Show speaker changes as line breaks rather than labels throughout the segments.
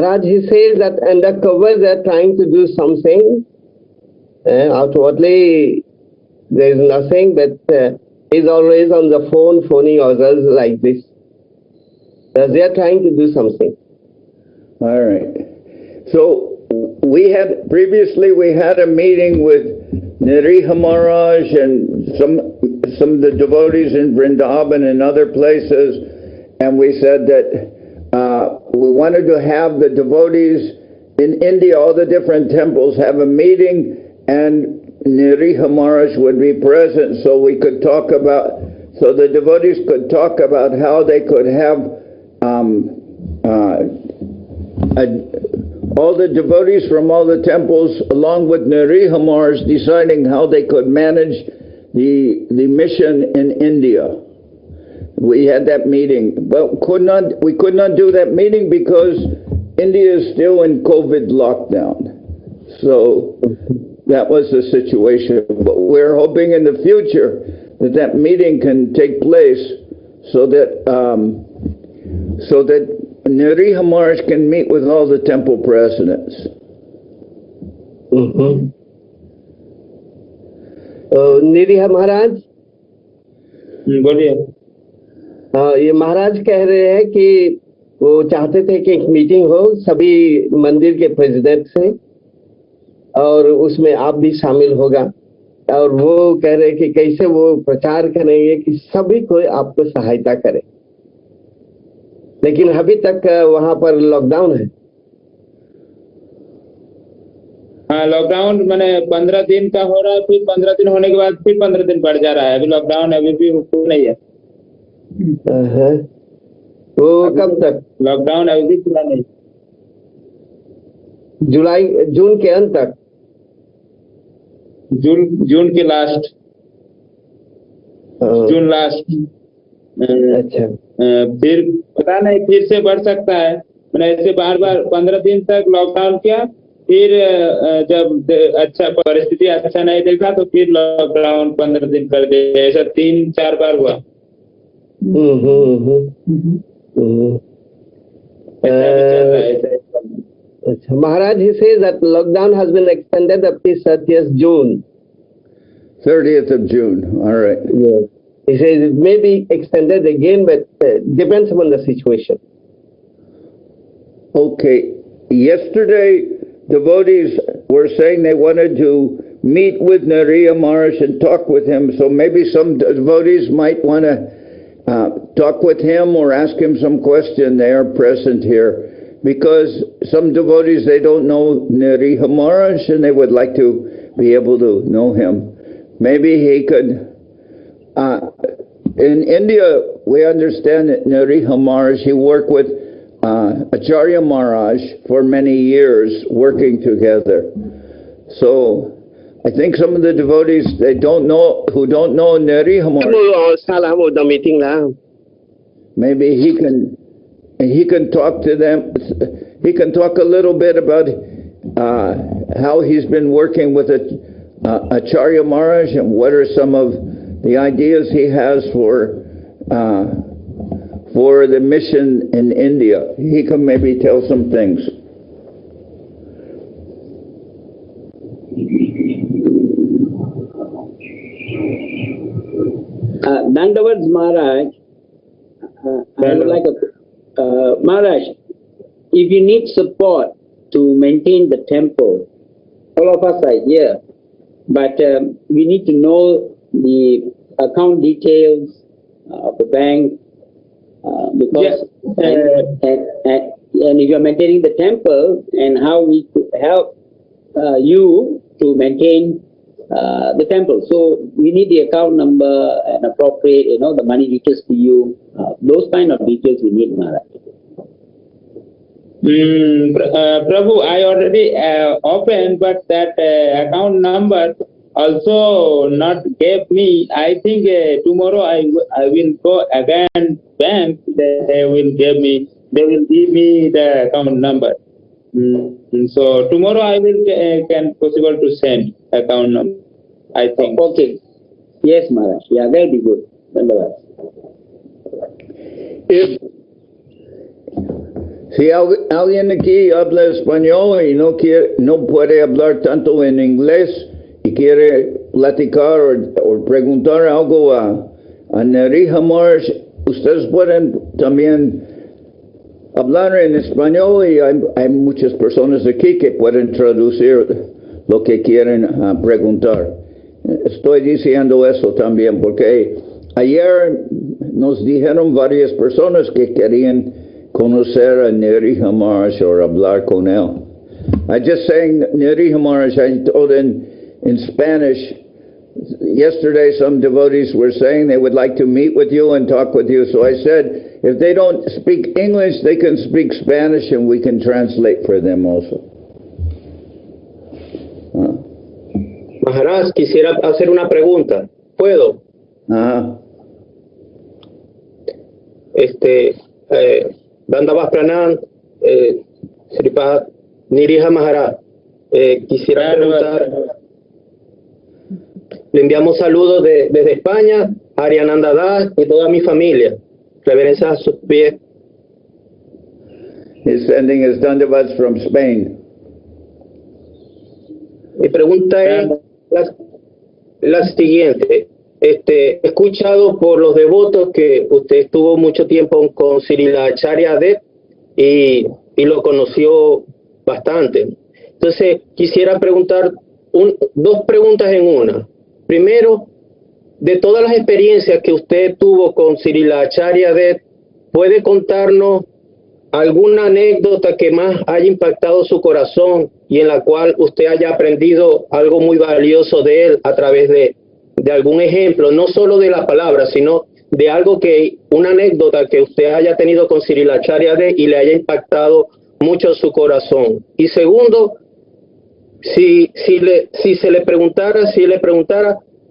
Maharaj, he says that undercover they are trying to do something. Outwardly there is nothing, but he's always on the phone, phoning others like this. They are trying to do something.
All right. So we had a meeting with Nariha Maharaj and some of the devotees in Vrindavan and other places, and we said that we wanted to have the devotees in India, all the different temples, have a meeting, and Nariha Maharaj would be present, so the devotees could talk about how they could have all the devotees from all the temples, along with Nariha Maharaj, deciding how they could manage the mission in India. We had that meeting, but we could not do that meeting because India is still in COVID lockdown. So that was the situation. But we're hoping in the future that meeting can take place so that Nariha Maharaj can meet with all the temple presidents.
Nariha Maharaj,
बोलिए।
ये महाराज कह रहे हैं कि वो चाहते थे कि एक मीटिंग हो सभी मंदिर के प्रेसिडेंट से, और उसमें आप भी शामिल होगा, और वो कह रहे हैं कि कैसे वो प्रचार करेंगे कि सभी कोई आपको सहायता करे, लेकिन अभी तक वहां पर लॉकडाउन है।
हाँ, लॉकडाउन मैंने 15 दिन का हो रहा है, फिर 15 दिन होने के बाद फिर 15 दिन बढ़ जा रहा है। अभी लॉकडाउन अभी भी हुक्म नहीं है।
वो कब तक?
लॉकडाउन अभी भी पूरा नहीं,
जून के अंत तक,
जून के लास्ट, जून लास्ट।
अच्छा,
फिर पता नहीं, फिर से बढ़ सकता है। मैंने ऐसे बार 15 दिन तक लॉकडाउन किया, फिर जब अच्छा परिस्थिति अच्छा नहीं देखा तो फिर लॉकडाउन 15 दिन कर दे, ऐसा 3-4 बार हुआ।
Maharaj, he says that lockdown has been extended up to 30th June.
30th of June, all right.
Yes. He says it may be extended again, but depends upon the situation.
Okay. Yesterday, devotees were saying they wanted to meet with Nariha Maharaj and talk with him, so maybe some devotees might want to talk with him or ask him some question. They are present here because some devotees, they don't know Nariha Maharaj and they would like to be able to know him. Maybe he could. In India, we understand that Nariha Maharaj, he worked with Acharya Maharaj for many years working together. So I think some of the devotees who don't know Nariha Maharaj, maybe he can talk to them. He can talk a little bit about how he's been working with Acharya Maharaj and what are some of the ideas he has for the mission in India. He can maybe tell some things.
Dandavats Maharaj, I would like Maharaj, if you need support to maintain the temple, all of us are here, but we need to know the account details of the bank, because and if you are maintaining the temple, and how we could help you to maintain the temple. So we need the account number and appropriate, the money details to you. Those kind of details we need, Maharaj.
Prabhu, I already opened, but that account number also not gave me. I think tomorrow I will go again bank. They will give me the account number. So tomorrow I will can possible to send account number, I think.
Okay. Yes, Maharaj. Yeah, that'll be good.
Si alguien aquí habla español y no puede hablar tanto en inglés y quiere platicar o preguntar algo a Nariha Maharaj, ustedes pueden también hablar en español y hay muchas personas aquí que pueden traducir lo que quieren preguntar. Estoy diciendo eso también porque ayer nos dijeron varias personas que querían conocer a Nariha Maharaj o hablar con él. I just saying Nariha Maharaj, I told in Spanish. Yesterday some devotees were saying they would like to meet with you and talk with you. So I said, if they don't speak English, they can speak Spanish and we can translate for them also.
Maharaj, quisiera hacer una pregunta. ¿Puedo? Dandavas Pranam, Sripad Nariha Maharaj. Quisiera preguntar. Le enviamos saludos desde España, a Ariananda Das y toda mi familia. Reverencias a sus pies.
He's sending his dandavats from Spain.
Mi pregunta es la siguiente. He escuchado por los devotos que usted estuvo mucho tiempo con Srilacharya Dev y lo conoció bastante. Entonces, quisiera preguntar dos preguntas en una. Primero, de todas las experiencias que usted tuvo con Srilacharya Dev, ¿puede contarnos alguna anécdota que más haya impactado su corazón y en la cual usted haya aprendido algo muy valioso de él a través de algún ejemplo, no solo de la palabra, sino de algo una anécdota que usted haya tenido con Srilacharya Dev y le haya impactado mucho su corazón? Y segundo, si se le preguntara,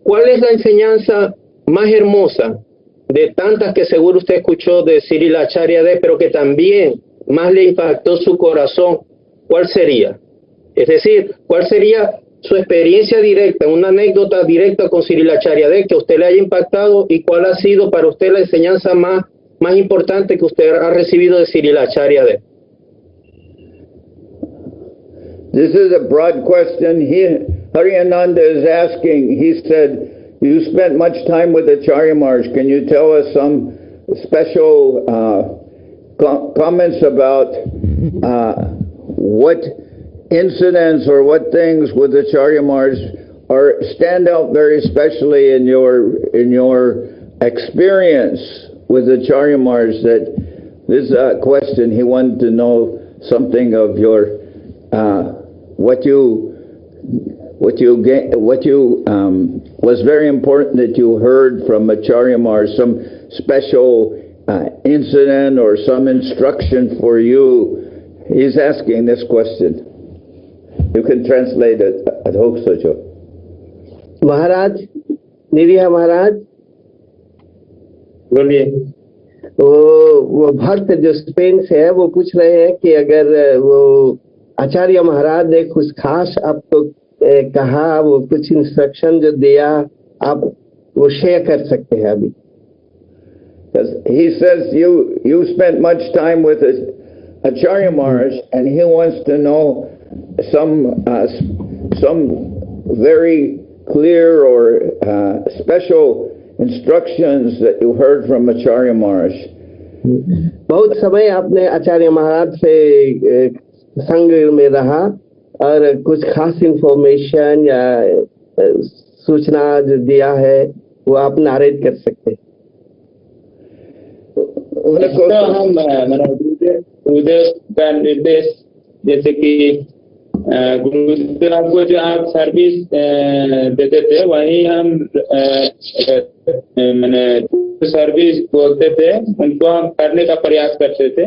¿cuál es la enseñanza más hermosa de tantas que seguro usted escuchó de Srilacharya Dev, pero que también más le impactó su corazón? ¿Cuál sería? Es decir, ¿cuál sería su experiencia directa, una anécdota directa con Srilacharya Dev que a usted le haya impactado, y cuál ha sido para usted la enseñanza más importante que usted ha recibido de Srilacharya Dev?
This is a broad question. Hariyananda is asking, he said, you spent much time with Acharya Maharaj. Can you tell us some special comments about what incidents or what things with Acharya Maharaj stand out very especially in your experience with Acharya Maharaj? That this question, he wanted to know something of your what you was very important that you heard from Acharya Maharaj, some special incident or some instruction for you. He's asking this question. You can translate it at Hoksajo.
महाराज, निरिया महाराज,
बोलिए।
वो भक्त जो Spain से है वो पूछ रहे हैं कि अगर वो आचार्य महाराज ने कुछ खास आपको कहा, वो कुछ इंस्ट्रक्शन जो दिया, आप वो शेयर कर सकते हैं अभी?
He says you spent much time with Acharya Maharaj, and he wants to know some very clear or special instructions that you heard from Acharya Maharaj.
बहुत समय आपने आचार्य महाराज से संग में रहा और कुछ खास इंफॉर्मेशन या सूचना जो दिया है वो आप नारेट कर सकते हैं?
हम गुरुदेव का निर्देश, जैसे कि गुरुदेव को जो आप सर्विस देते थे, वही हम मैंने सर्विस बोलते थे, उनको हम करने का प्रयास करते थे।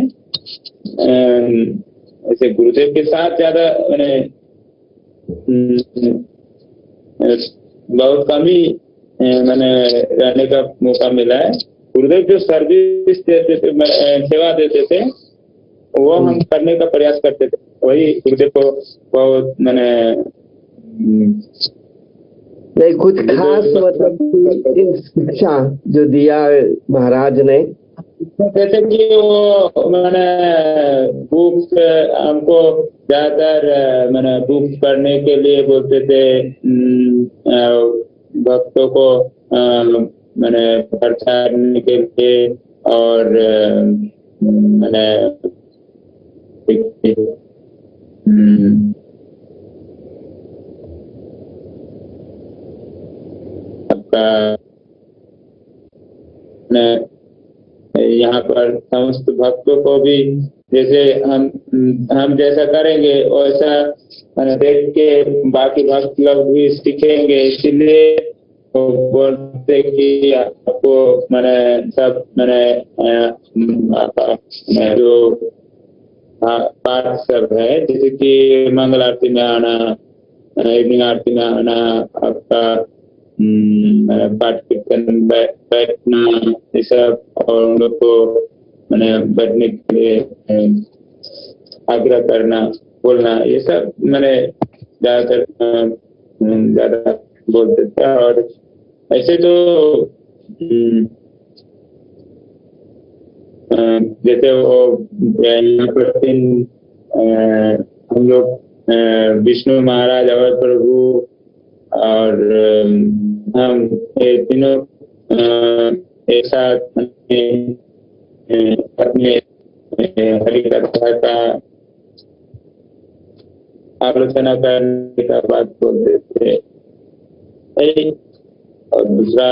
ऐसे गुरुदेव के साथ ज्यादा मैंने बहुत कम ही मैंने रहने का मौका मिला है। गुरुदेव जो सर्विस देते थे, सेवा देते थे, वो हम करने का प्रयास करते थे। वही गुरुदेव को बहुत मैंने
नहीं कुछ खास मतलब शिक्षा जो दिया महाराज ने
जैसे कि वो मैंने बुक्स हमको ज्यादातर मैंने बुक्स पढ़ने के लिए बोलते थे, भक्तों को मैंने प्रचारने के लिए, और मैंने आपका यहाँ पर समस्त भक्तों को भी जैसे हम जैसा करेंगे वैसा मैंने देख के बाकी भक्त लोग भी सीखेंगे, इसलिए वो बोलते कि आपको मैंने सब मैंने जो पाठ सब है, जैसे कि मंगल आरती में आना, इवनिंग आरती में आना, आपका पाठ कीर्तन बैठना, ये सब, और उन लोग को मैंने बैठने के लिए आग्रह करना, बोलना, ये सब मैंने ज्यादा बोलते थे। और ऐसे तो जैसे वो यहाँ पर हम लोग विष्णु महाराज अवध प्रभु और हम ये तीनों एक साथ अपने हरि कथा का आलोचना करने का बात बोलते थे। और दूसरा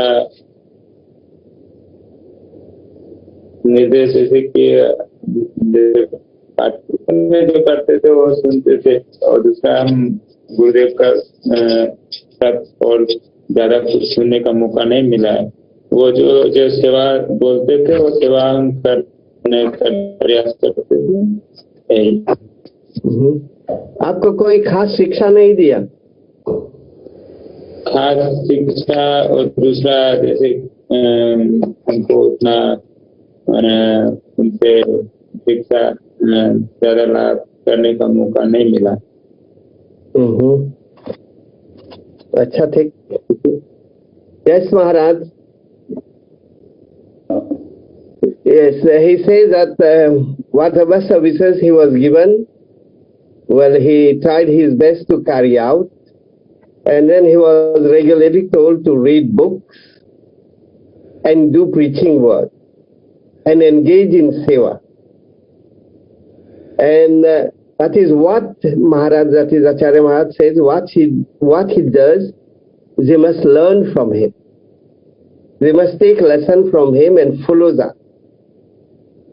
निर्देश जैसे कि पाठ्यक्रम में जो करते थे वो सुनते थे, और दूसरा हम गुरुदेव का सब और ज्यादा कुछ सुनने का मौका नहीं मिला है। वो जो सेवा बोलते थे वो सेवा हम करने का प्रयास करते थे।
आपको कोई खास शिक्षा नहीं दिया?
खास शिक्षा, और दूसरा जैसे हमको उतना उनसे शिक्षा ज्यादा लाभ करने का मौका नहीं मिला।
अच्छा, ठीक। Yes, Maharaj. Yes, he says that whatever services he was given, well, he tried his best to carry out, and then he was regularly told to read books and do preaching work and engage in seva. And that is what Maharaj, that is Acharya Maharaj says, what he does, they must learn from him. They must take lesson from him and follow that.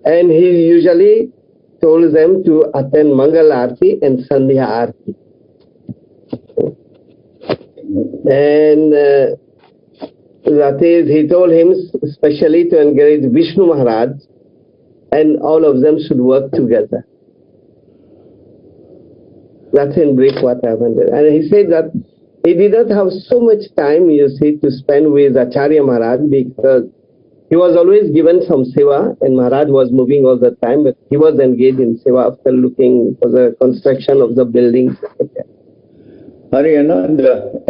And he usually told them to attend Mangal Arti and Sandhya Arti. And that is, he told him especially to encourage Vishnu Maharaj, and all of them should work together. That's in brief what happened. And he said that he did not have so much time, you see, to spend with Acharya Maharaj, because he was always given some seva, and Maharaj was moving all the time, but he was engaged in seva after looking for the construction of the buildings.
Hariananda,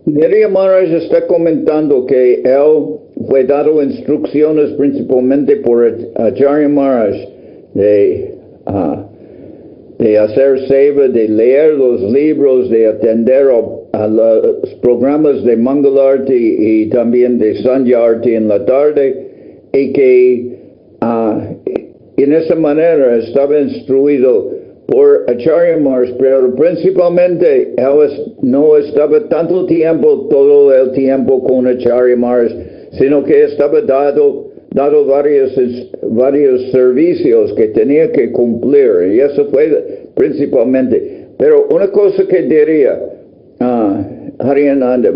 Neriya Maharaj está comentando que él fue dado instrucciones principalmente por Acharya Maharaj de hacer seva, de leer los libros, de atender a los programas de Mangalarti y también de Sandhyarti en la tarde, y que en esa manera estaba instruido por Acharya Maharaj, pero principalmente él no estaba tanto tiempo, todo el tiempo con Acharya Maharaj, sino que estaba dado varios servicios que tenía que cumplir, y eso fue principalmente. Pero una cosa que diría Hariananda,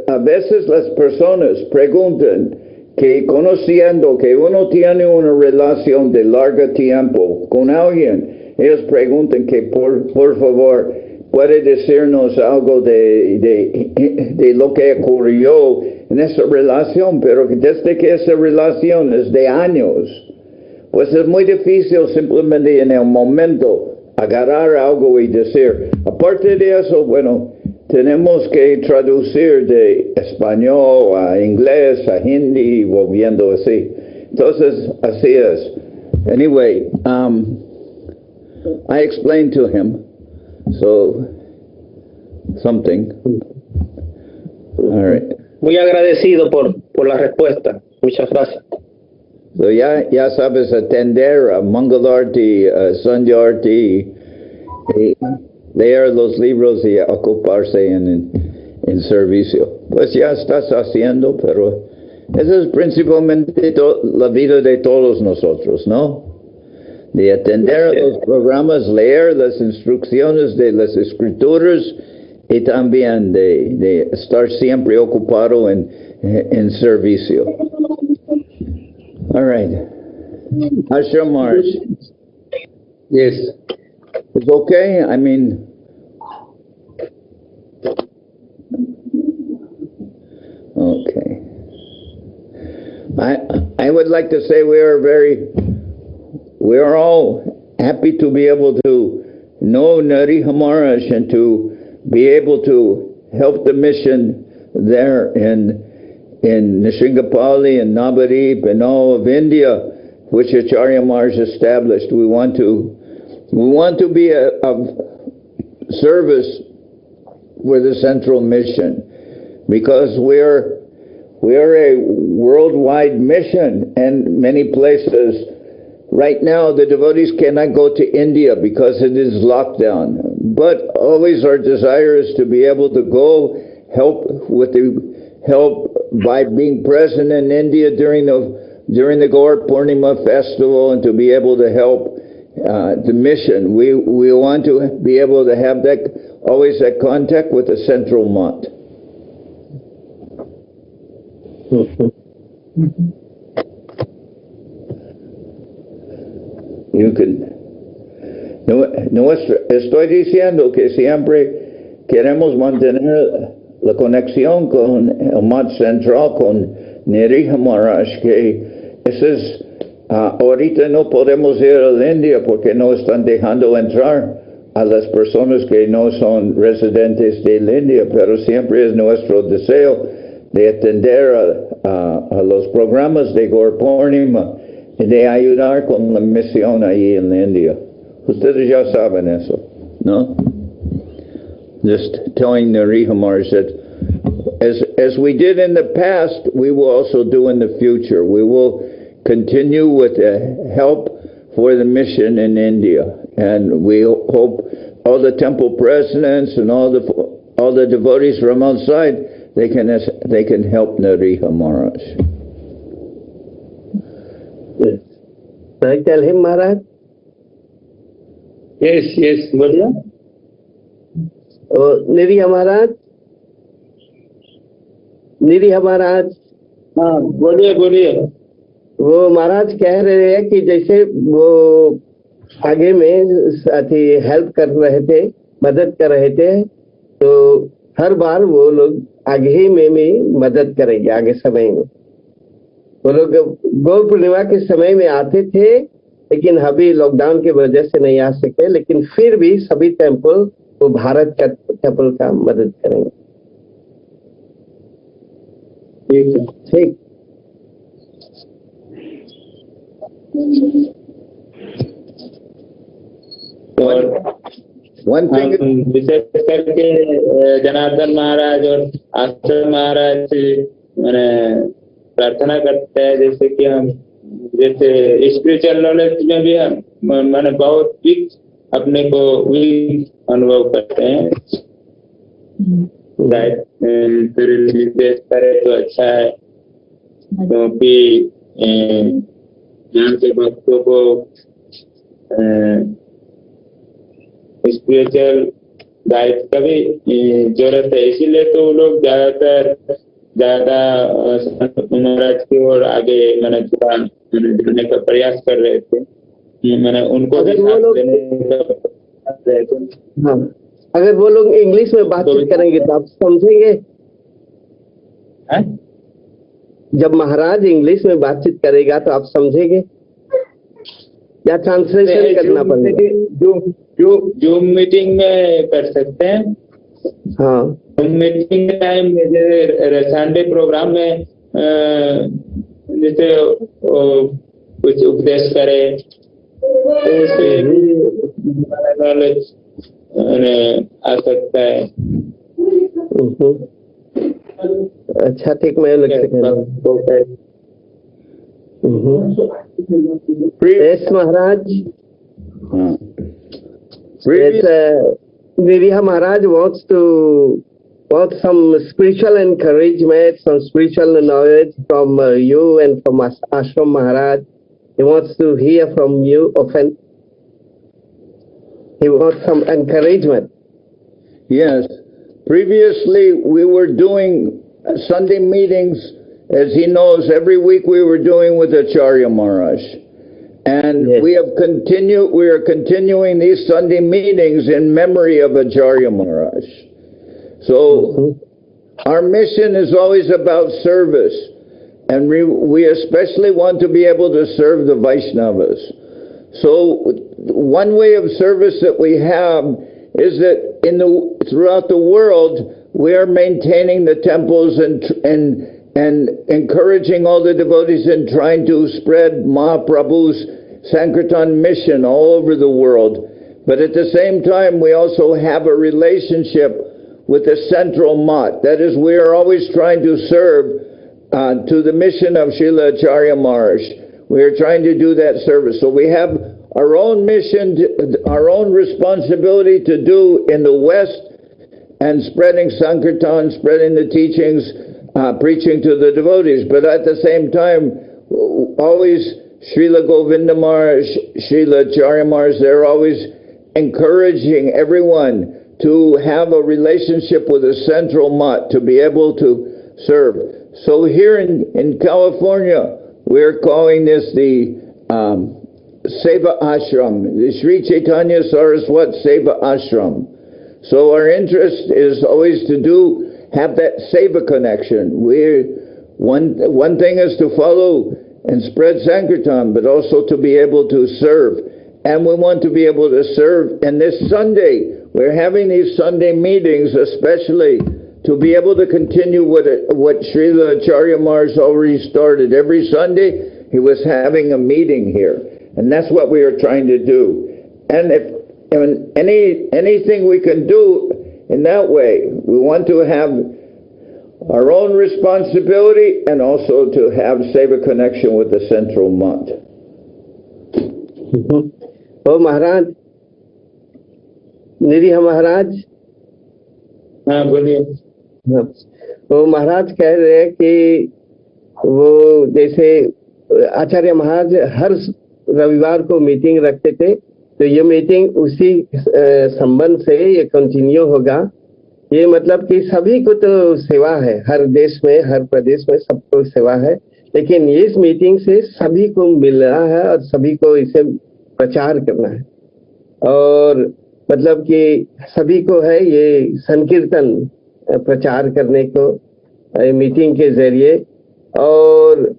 a veces las personas preguntan que conociendo que uno tiene una relación de largo tiempo con alguien, ellos preguntan que por favor puede decirnos algo de lo que ocurrió en esa relación, pero que desde que esa relación es de años, pues es muy difícil simplemente en el momento agarrar algo y decir. Aparte de eso, bueno, tenemos que traducir de español a inglés, a hindi, volviendo así. Entonces, así es. Anyway, I explained to him, so something. All right.
Muy agradecido por la respuesta. Muchas gracias.
So ya sabes atender a Mangalarti, Sandhyarti, leer los libros y ocuparse en servicio. Pues ya estás haciendo, pero eso es principalmente la vida de todos nosotros, ¿no? De atender a los programas, leer las instrucciones de las escrituras y también de estar siempre ocupado en servicio. All right. Ashram Maharaj.
Yes.
It's okay? I mean, okay. I would like to say we are all happy to be able to know Nariha Maharaj and to be able to help the mission there in Nishingapali and Navadvip and all of India, which Acharya Maharaj established. We want to be of service for the central mission, because we're a worldwide mission, and many places right now the devotees cannot go to India because it is locked down. But always our desire is to be able to go help by being present in India during the Gaur Purnima festival, and to be able to help the mission. We want to be able to have always that contact with the central Math. You can. Estoy diciendo que siempre queremos mantener la conexión con el Math Central, con Nariha Maharaj, que ese es, ahorita no podemos ir a la India porque no están dejando entrar a las personas que no son residentes de la India, pero siempre es nuestro deseo de atender a los programas de Gaur Purnima y de ayudar con la misión ahí en la India. Ustedes ya saben eso, ¿no? Just telling Nariha Maharaj that as we did in the past, we will also do in the future. We will continue with the help for the mission in India, and we hope all the temple presidents and all the devotees from outside, they can help Nariha Maharaj.
Yes. Can I tell him, Maharaj?
Yes, बोलिए.
Nariha Maharaj.
हाँ, बोलिए.
वो महाराज कह रहे हैं कि जैसे वो आगे में हेल्प कर रहे थे, मदद कर रहे थे, तो हर बार वो लोग आगे ही में भी मदद करेंगे. आगे समय में वो लोग गौर पूर्णिमा के समय में आते थे, लेकिन अभी लॉकडाउन की वजह से नहीं आ सकते, लेकिन फिर भी सभी टेम्पल वो भारत का टेम्पल का मदद करेंगे. ठीक.
One thing,
विशेष करके जनार्दन महाराज और आश्रम महाराज से मैंने प्रार्थना करते हैं, जैसे कि हम जैसे स्पिरिचुअल नॉलेज में भी हम मैंने बहुत वीक अपने को वीक अनुभव करते हैं. विशेष करे तो अच्छा है, क्योंकि यहाँ के भक्तों को स्पिरिचुअल गाइड का भी जरूरत है. इसीलिए तो वो लोग ज्यादा महाराज की ओर आगे मैंने थोड़ा जुड़ने का प्रयास कर रहे थे. मैंने उनको भी साथ देने का प्रयास रहे थे.
हाँ, अगर वो लोग इंग्लिश में बातचीत करेंगे तो आप समझेंगे. जब महाराज इंग्लिश में बातचीत करेगा तो आप समझेंगे या ट्रांसलेशन करना पड़ेगा?
जूम मीटिंग में कर सकते हैं.
हाँ
मीटिंग टाइम जैसे संडे प्रोग्राम में जैसे कुछ उपदेश करे तो उससे भी नॉलेज आ सकता है।
अच्छा ठीक, मैं अलग से कहना। Yes, Maharaj. Yes, Niriha Maharaj wants some spiritual encouragement, some spiritual knowledge from you and from Ashram Maharaj. He wants to hear from you often. He wants some encouragement.
Yes. Previously, we were doing Sunday meetings. As he knows, every week we were doing with Acharya Maharaj. And
Yes.
we are continuing these Sunday meetings in memory of Acharya Maharaj. So our mission is always about service. And we especially want to be able to serve the Vaishnavas. So one way of service that we have is that throughout the world, we are maintaining the temples and encouraging all the devotees and trying to spread Mahaprabhu's Sankirtan mission all over the world. But at the same time, we also have a relationship with the central Matth. That is, we are always trying to serve to the mission of Srila Acharya Maharaj. We are trying to do that service. So we have our own mission, our own responsibility to do in the West, and spreading Sankirtan, spreading the teachings, preaching to the devotees. But at the same time, always Srila Govinda Maharaj, Srila Acharya Maharaj, they're always encouraging everyone to have a relationship with a central Matth to be able to serve. So here in California, we're calling this the Seva Ashram, the Sri Chaitanya Saraswat Seva Ashram. So our interest is always to have that Seva connection. One thing is to follow and spread Sankirtan, but also to be able to serve. And we want to be able to serve. And this Sunday, we're having these Sunday meetings, especially to be able to continue what Srila Acharya Maharaj already started. Every Sunday, he was having a meeting here. And that's what we are trying to do. And if anything we can do in that way, we want to have our own responsibility and also to have Seva connection with the central Matth.
Oh Maharaj, Niriha Maharaj.
हाँ बोलिए।
वो महाराज कह रहे हैं कि वो जैसे आचार्य महाराज हर रविवार को मीटिंग रखते थे, तो ये मीटिंग उसी संबंध से ये कंटिन्यू होगा। ये मतलब कि सभी को तो सेवा है, हर देश में, हर प्रदेश में सबको सेवा है, लेकिन इस मीटिंग से सभी को मिल रहा है और सभी को इसे प्रचार करना है। और मतलब कि सभी को है ये संकीर्तन प्रचार करने को मीटिंग के जरिए। और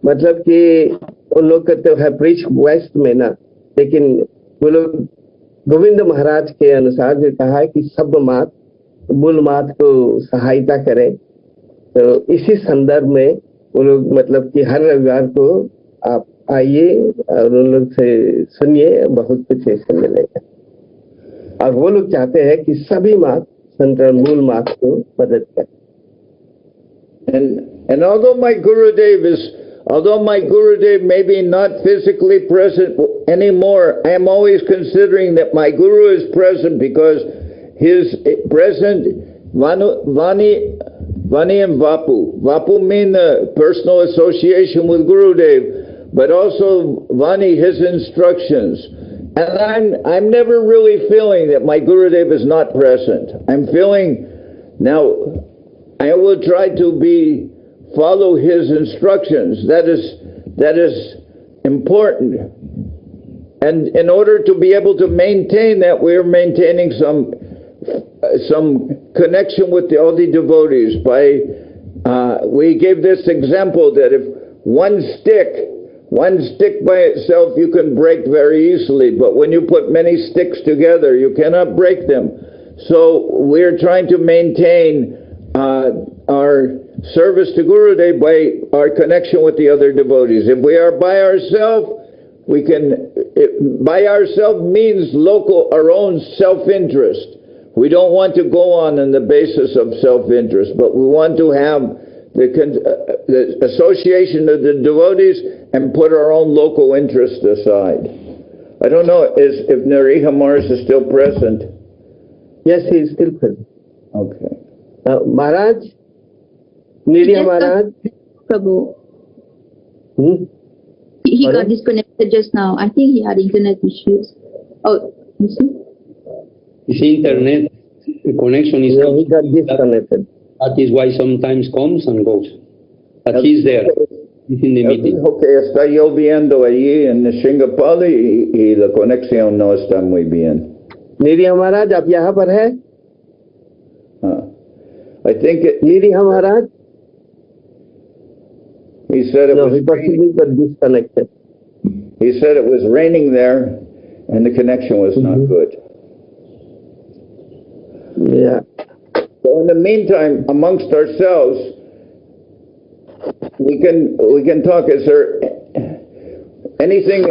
मतलब कि उन लोग का तो है प्रीच वेस्ट में ना, लेकिन वो लोग गोविंद महाराज के अनुसार जो कहा है कि सब मात मूल मात को सहायता करें, तो इसी संदर्भ में वो लोग मतलब कि हर रविवार को आप आइए और उन लोग से सुनिए, बहुत कुछ ऐसे मिलेगा। और वो लोग चाहते हैं कि सभी मात मूल मात को मदद करें।
And although my Gurudev may be not physically present anymore, I am always considering that my Guru is present, because his present Vani and Vapu. Vapu mean the personal association with Gurudev, but also Vani, his instructions. And I'm never really feeling that my Gurudev is not present. I'm feeling now I will try to follow his instructions. That is important. And in order to be able to maintain that, we're maintaining some connection with all the devotees. We gave this example that if one stick by itself you can break very easily, but when you put many sticks together, you cannot break them. So we're trying to maintain our service to Gurudev by our connection with the other devotees. If we are by ourselves, by ourselves means our own self-interest. We don't want to go on the basis of self-interest, but we want to have the association of the devotees and put our own local interest aside. I don't know if Nariha Mars is still present.
Yes, he is still present.
Okay.
Maharaj, Niriya Maharaj.
Prabhu. He got disconnected just now. I think he had internet issues. Oh, you see?
His internet connection is
No, he got disconnected.
That is why sometimes comes and goes. But he's there. He's in the meeting.
Okay, está lloviendo allí en Singapore y la conexión no está muy bien.
Niriya Maharaj, आप यहाँ पर है?
I think
Niriya Maharaj?
he said it
No,
was
he possibly got disconnected.
He said it was raining there and the connection was not good.
Yeah.
So in the meantime, amongst ourselves, we can talk. Is there anything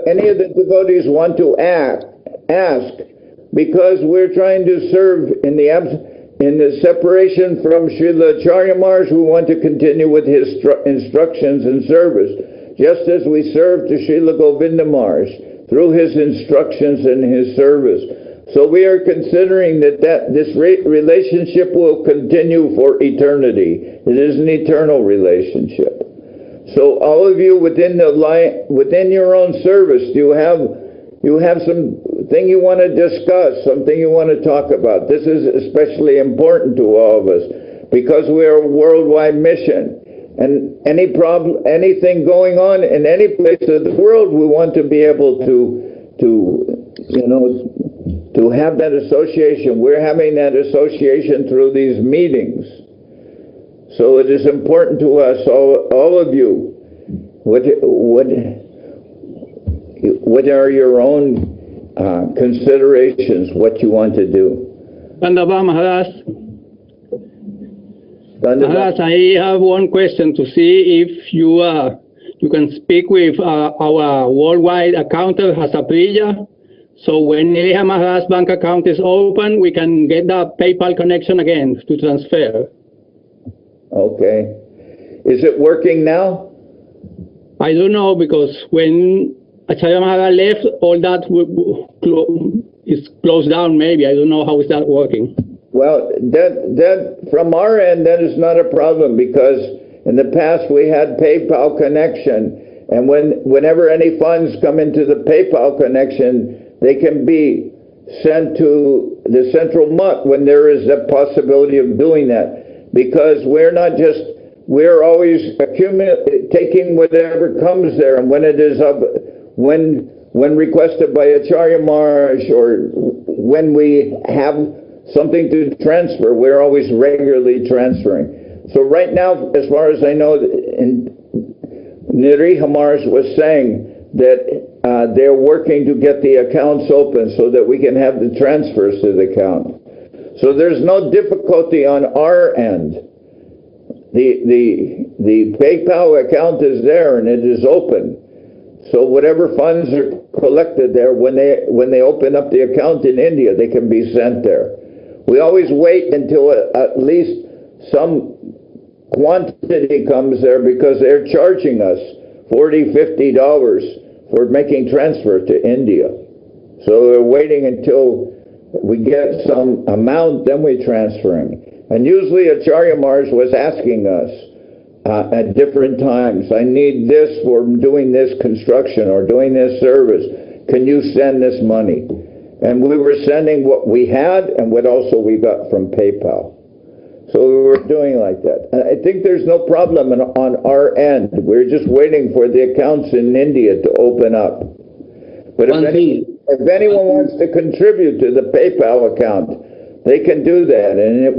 any of the devotees want to ask? Because we're trying to serve in the separation from Srila Acharya Maharaj, we want to continue with his instructions and service, just as we serve to Srila Govinda Maharaj through his instructions and his service. So we are considering that this relationship will continue for eternity. It is an eternal relationship. So all of you within your own service, you have something you want to discuss, something you want to talk about. This is especially important to all of us because we are a worldwide mission. And anything going on in any place of the world, we want to be able to have that association. We're having that association through these meetings. So it is important to us, all of you. What are your own considerations? What you want to do?
Dandava Maharaj. Maharaj, I have one question to see if you can speak with our worldwide accountant Hasapriya. So when Niriya Maharaj's bank account is open, we can get the PayPal connection again to transfer.
Okay. Is it working now?
I don't know, because when Acharya Maharaj left, all that is closed down maybe. I don't know how is that working.
Well, that from our end, that is not a problem, because in the past we had PayPal connection, and whenever any funds come into the PayPal connection, they can be sent to the central Matth when there is a possibility of doing that, because we're always taking whatever comes there, and when it is up, when requested by Acharya Maharaj, or when we have something to transfer, we're always regularly transferring. So right now, as far as I know, Niriha Maharaj was saying that they're working to get the accounts open so that we can have the transfers to the account. So there's no difficulty on our end. The PayPal account is there and it is open. So whatever funds are collected there, when they open up the account in India, they can be sent there. We always wait until at least some quantity comes there, because they're charging us $40, $50 for making transfer to India. So we're waiting until we get some amount, then we're transferring. And usually Acharya Maharaj was asking us at different times, I need this for doing this construction or doing this service. Can you send this money? And we were sending what we had and what also we got from PayPal. So we were doing like that. And I think there's no problem on our end. We're just waiting for the accounts in India to open up. But if anyone wants to contribute to the PayPal account, they can do that, and it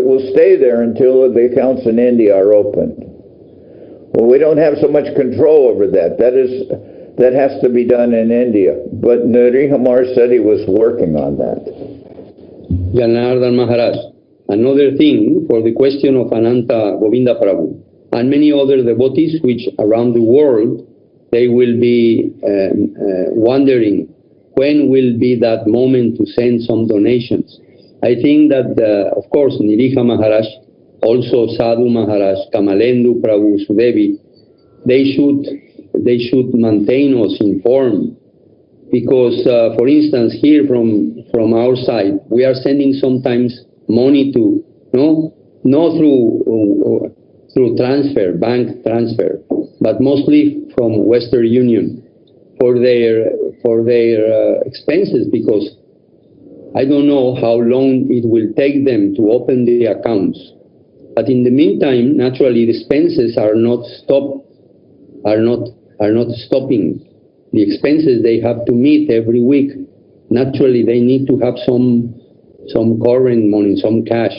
will stay there until the accounts in India are opened. Well, we don't have so much control over that. That has to be done in India. But Nariha Maharaj said he was working on that.
Janardhan Maharaj. Another thing for the question of Ananta Govinda Prabhu and many other devotees which around the world, they will be wondering when will be that moment to send some donations. I think that, of course, Niriha Maharaj, also Sadhu Maharaj, Kamalendu Prabhu, Sudevi, they should maintain us informed. Because, for instance, here from our side, we are sending sometimes money to, not through transfer, bank transfer, but mostly from Western Union for their expenses, because I don't know how long it will take them to open the accounts. But in the meantime, naturally, the expenses are not stopping. The expenses they have to meet every week. Naturally, they need to have some current money, some cash.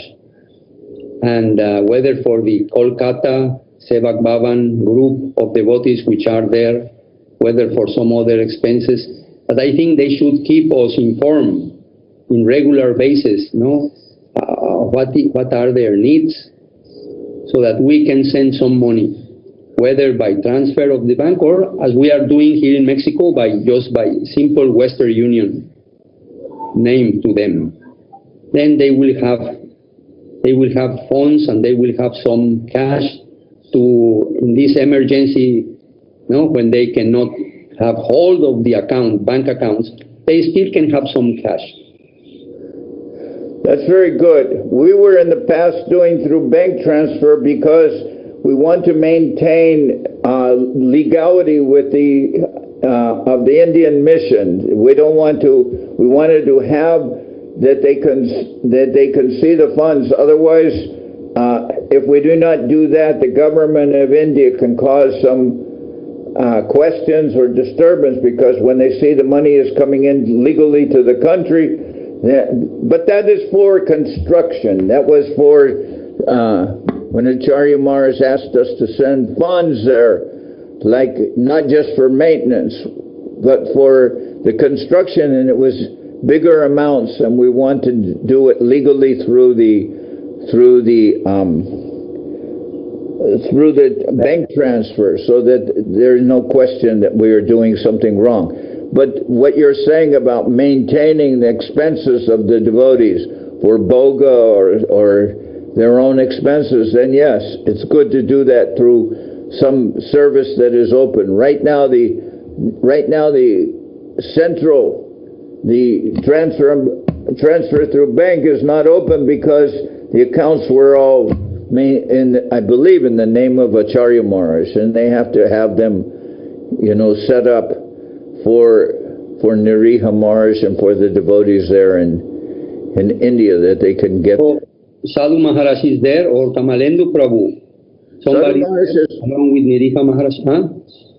And whether for the Kolkata Sevak Bhavan group of devotees which are there, whether for some other expenses, but I think they should keep us informed in regular basis, what are their needs, so that we can send some money, whether by transfer of the bank or as we are doing here in Mexico by simple Western Union name to them. Then they will have funds and they will have some cash to, in this emergency, when they cannot have hold of the bank accounts, they still can have some cash.
That's very good. We were in the past doing through bank transfer because we want to maintain legality with of the Indian mission. We wanted to have that they can see the funds. Otherwise, if we do not do that, the government of India can cause some questions or disturbance, because when they see the money is coming in legally to the country. But that is for construction. That was for when Acharya Maharaj asked us to send funds there, like not just for maintenance, but for the construction, and it was bigger amounts, and we want to do it legally through the bank transfer, so that there's no question that we are doing something wrong. But what you're saying about maintaining the expenses of the devotees for boga or their own expenses, then yes, it's good to do that through some service that is open. Right now the transfer through bank is not open because the accounts were all I believe in the name of Acharya Maharaj, and they have to have them, set up for Niriha Maharaj and for the devotees there in India, that they can get.
Sadhu Maharaj is there, or Kamalendu Prabhu. Somebody along with Niriha Maharaj.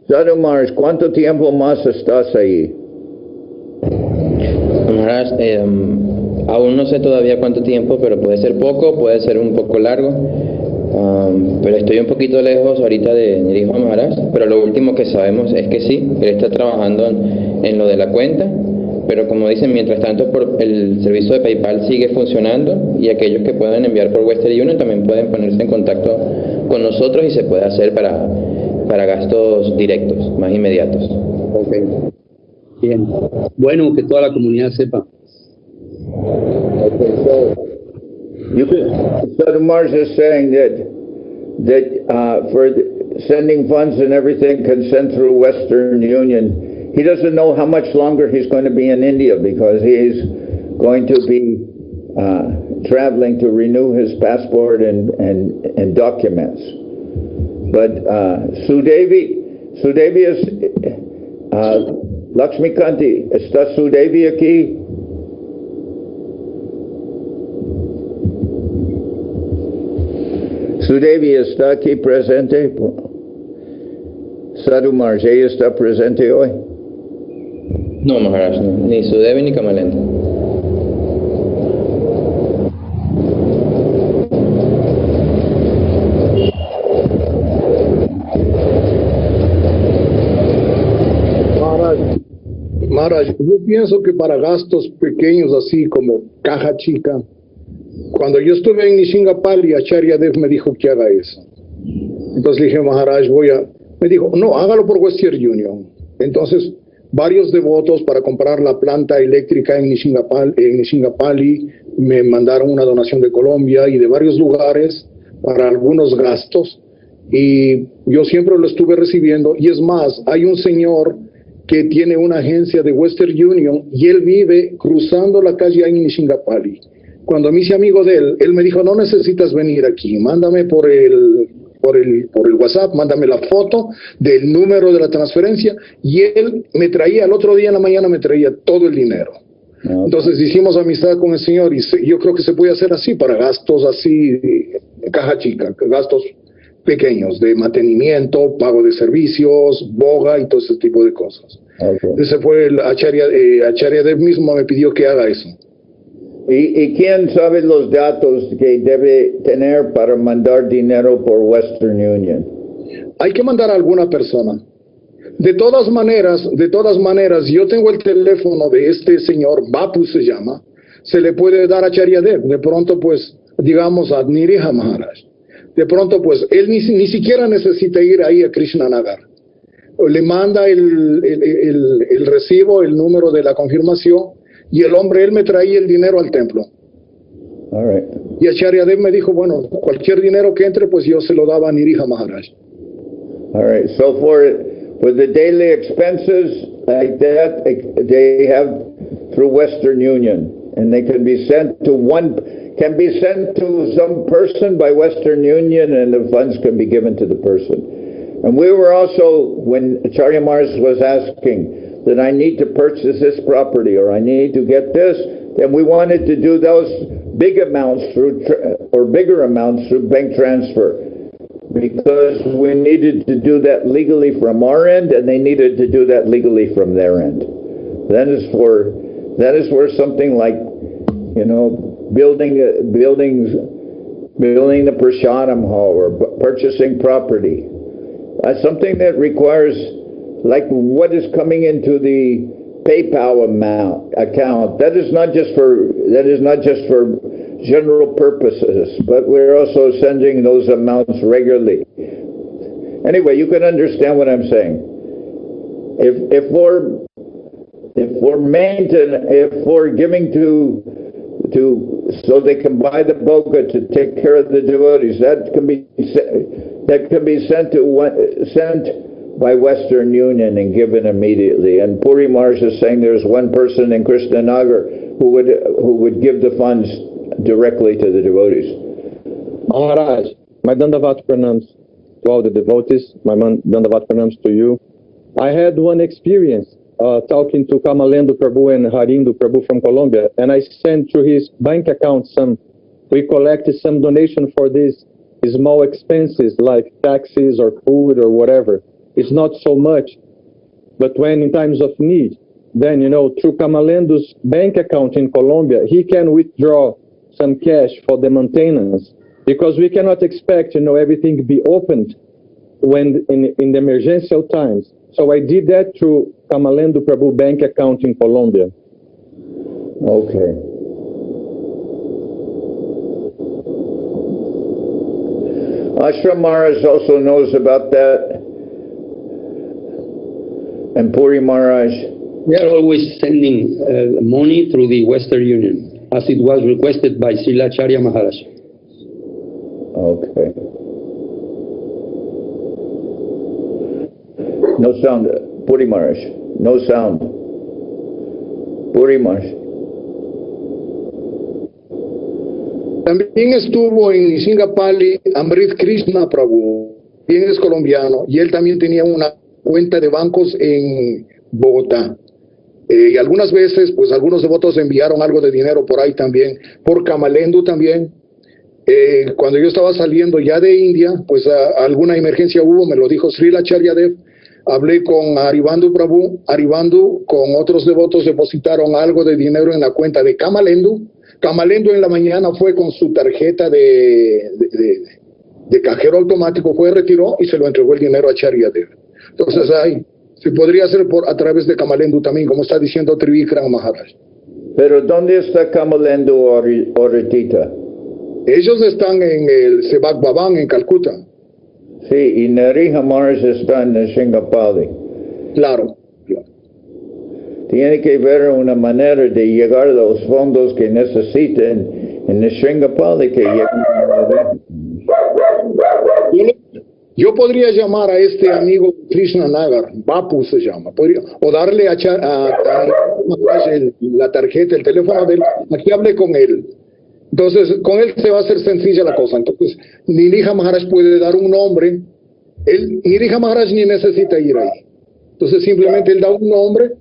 Sadhu Maharaj, ¿cuánto tiempo más estás ahí?
Maharaj, aún no sé todavía cuánto tiempo, pero puede ser poco, puede ser un poco largo. Pero estoy un poquito lejos ahorita de Niriha Maharaj, pero lo último que sabemos es que sí, él está trabajando en lo de la cuenta, pero como dicen, mientras tanto el servicio de PayPal sigue funcionando, y aquellos que puedan enviar por Western Union también pueden ponerse en contacto con nosotros y se puede hacer para gastos directos, más inmediatos.
Ok. Bien. Bueno, que toda la comunidad sepa.
Okay, so Sadhu Maharaj is saying that for sending funds and everything can send through Western Union. He doesn't know how much longer he's going to be in India, because he's going to be traveling to renew his passport and documents. But Sudevi is Lakshmikanti. ¿Está Sudevi aquí? Sudevi está aquí presente. Sadhu Maharaj, ¿ella está presente hoy?
No, Maharaj, no. Ni Sudevi ni Kamalendra.
Maharaj, yo pienso que para gastos pequeños, así como caja chica. Cuando yo estuve en Nishingapali, Acharya Dev me dijo que haga eso. Entonces le dije, Maharaj, me dijo, no, hágalo por Western Union. Entonces, varios devotos para comprar la planta eléctrica en Nishingapali me mandaron una donación de Colombia y de varios lugares para algunos gastos. Y yo siempre lo estuve recibiendo. Y es más, hay un señor que tiene una agencia de Western Union y él vive cruzando la calle en Nishingapali. Cuando me hice amigo de él, él me dijo, no necesitas venir aquí, mándame por el WhatsApp, mándame la foto del número de la transferencia, y él me traía, el otro día en la mañana me traía todo el dinero. Entonces hicimos amistad con el señor y yo creo que se puede hacer así para gastos así, caja chica, gastos pequeños de mantenimiento, pago de servicios, boga y todo ese tipo de cosas. Ese fue el Acharya Dev mismo me pidió que haga eso.
¿Y quién sabe los datos que debe tener para mandar dinero por Western Union?
Hay que mandar a alguna persona. De todas maneras, yo tengo el teléfono de este señor, Bapu se llama, se le puede dar a Acharya Dev. De pronto, pues, digamos a Niriha Maharaj. De pronto, pues, él ni siquiera necesita ir ahí a Krishnanagar. Le manda el recibo, el número de la confirmación, y el hombre, él me traía el dinero al templo.
All right.
Y Acharya Dev me dijo, bueno, cualquier dinero que entre, pues yo se lo daba a Niriha Maharaj.
All right. So for the daily expenses like that, they have through Western Union, and they can be sent to some person by Western Union, and the funds can be given to the person. And we were also, when Acharya Maharaj was asking that I need to purchase this property or I need to get this, then we wanted to do those big amounts bigger amounts through bank transfer, because we needed to do that legally from our end, and they needed to do that legally from their end. That is where something like, building the Prashadam hall or purchasing property, something that requires, like what is coming into the PayPal account. That is not just for general purposes, but we're also sending those amounts regularly. Anyway, you can understand what I'm saying. If we're giving to so they can buy the boga to take care of the devotees, that can be sent by Western Union and given immediately. And Puri Maharaj is saying there's one person in Krishnanagar who would give the funds directly to the devotees.
Maharaj, my Dandavat pranams to all the devotees, my Dandavat pranams to you. I had one experience talking to Kamalendu Prabhu and Harindu Prabhu from Colombia, and I sent to his bank account we collected some donation for these small expenses like taxis or food or whatever. It's not so much, but when in times of need, then, through Kamalendu's bank account in Colombia, he can withdraw some cash for the maintenance, because we cannot expect, everything be opened when in the emergency times. So I did that through Kamalendu Prabhu bank account in Colombia.
Okay. Ashram Maharaj also knows about that. And Puri Maharaj.
We are always sending money through the Western Union, as it was requested by Srila Acharya Maharaj.
Okay. No sound, Puri Maharaj. No sound. Puri Maharaj.
También estuvo en Nishingapali Amrit Krishna Prabhu, quien es colombiano, y él también tenía una cuenta de bancos en Bogotá. Y algunas veces, pues algunos devotos enviaron algo de dinero por ahí también, por Kamalendu también. Cuando yo estaba saliendo ya de India, pues alguna emergencia hubo, me lo dijo Srila Acharya Dev. Hablé con Haribandu Prabhu. Haribandu con otros devotos depositaron algo de dinero en la cuenta de Kamalendu. Kamalendu en la mañana fue con su tarjeta de cajero automático, retiró y se lo entregó el dinero a Acharya Dev. Entonces ahí se podría hacer a través de Kamalendu también, como está diciendo Trivikram Maharaj.
Pero ¿dónde está Kamalendo ahorita?
Ellos están en el Sebak Babán en Calcuta.
Sí, y Nariha Maharaj está en Shingapali.
Claro.
Tiene que ver una manera de llegar a los fondos que necesiten en Shingapali que lleguen.
Yo podría llamar a este amigo Krishna Nagar, Bapu se llama, o darle la tarjeta, el teléfono de él, aquí hablé con él. Entonces, con él se va a hacer sencilla la cosa. Entonces, Nirija Maharaj puede dar un nombre, Nirija Maharaj ni necesita ir ahí. Entonces, simplemente él da un nombre,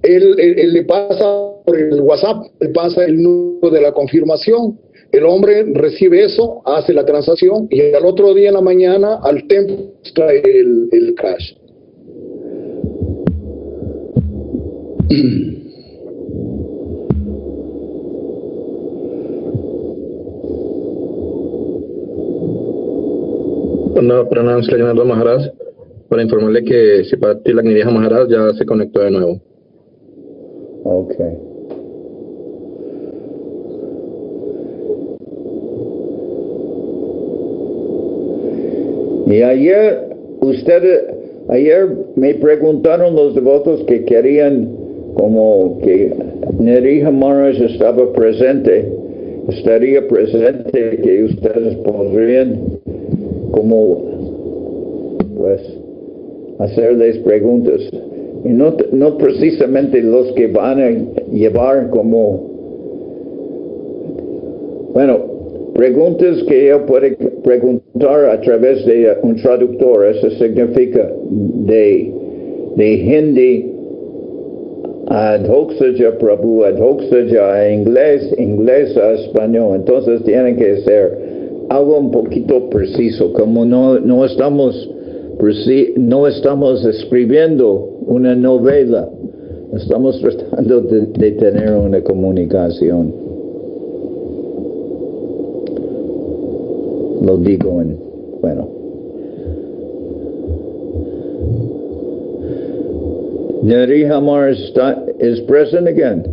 él le pasa por el WhatsApp, le pasa el número de la confirmación, el hombre recibe eso, hace la transacción y al otro día en la mañana al templo trae el cash.
Pranam Srijananda Maharaj, para informarle que Sipati Lagnirija Maharaj ya se conectó de nuevo.
Okay. Y ayer me preguntaron los devotos que querían como que Nirija Maharaj estaría presente, que ustedes podrían como pues hacerles preguntas. Y no precisamente los que van a llevar como preguntas que ella puede preguntar a través de un traductor. Eso significa de Hindi a Adhoksaja Prabhu, Adhoksaja a inglés a español. Entonces tienen que ser algo un poquito preciso, como no estamos escribiendo una novela, estamos tratando de tener una comunicación. Lo digo Nirija Maharaj is present again.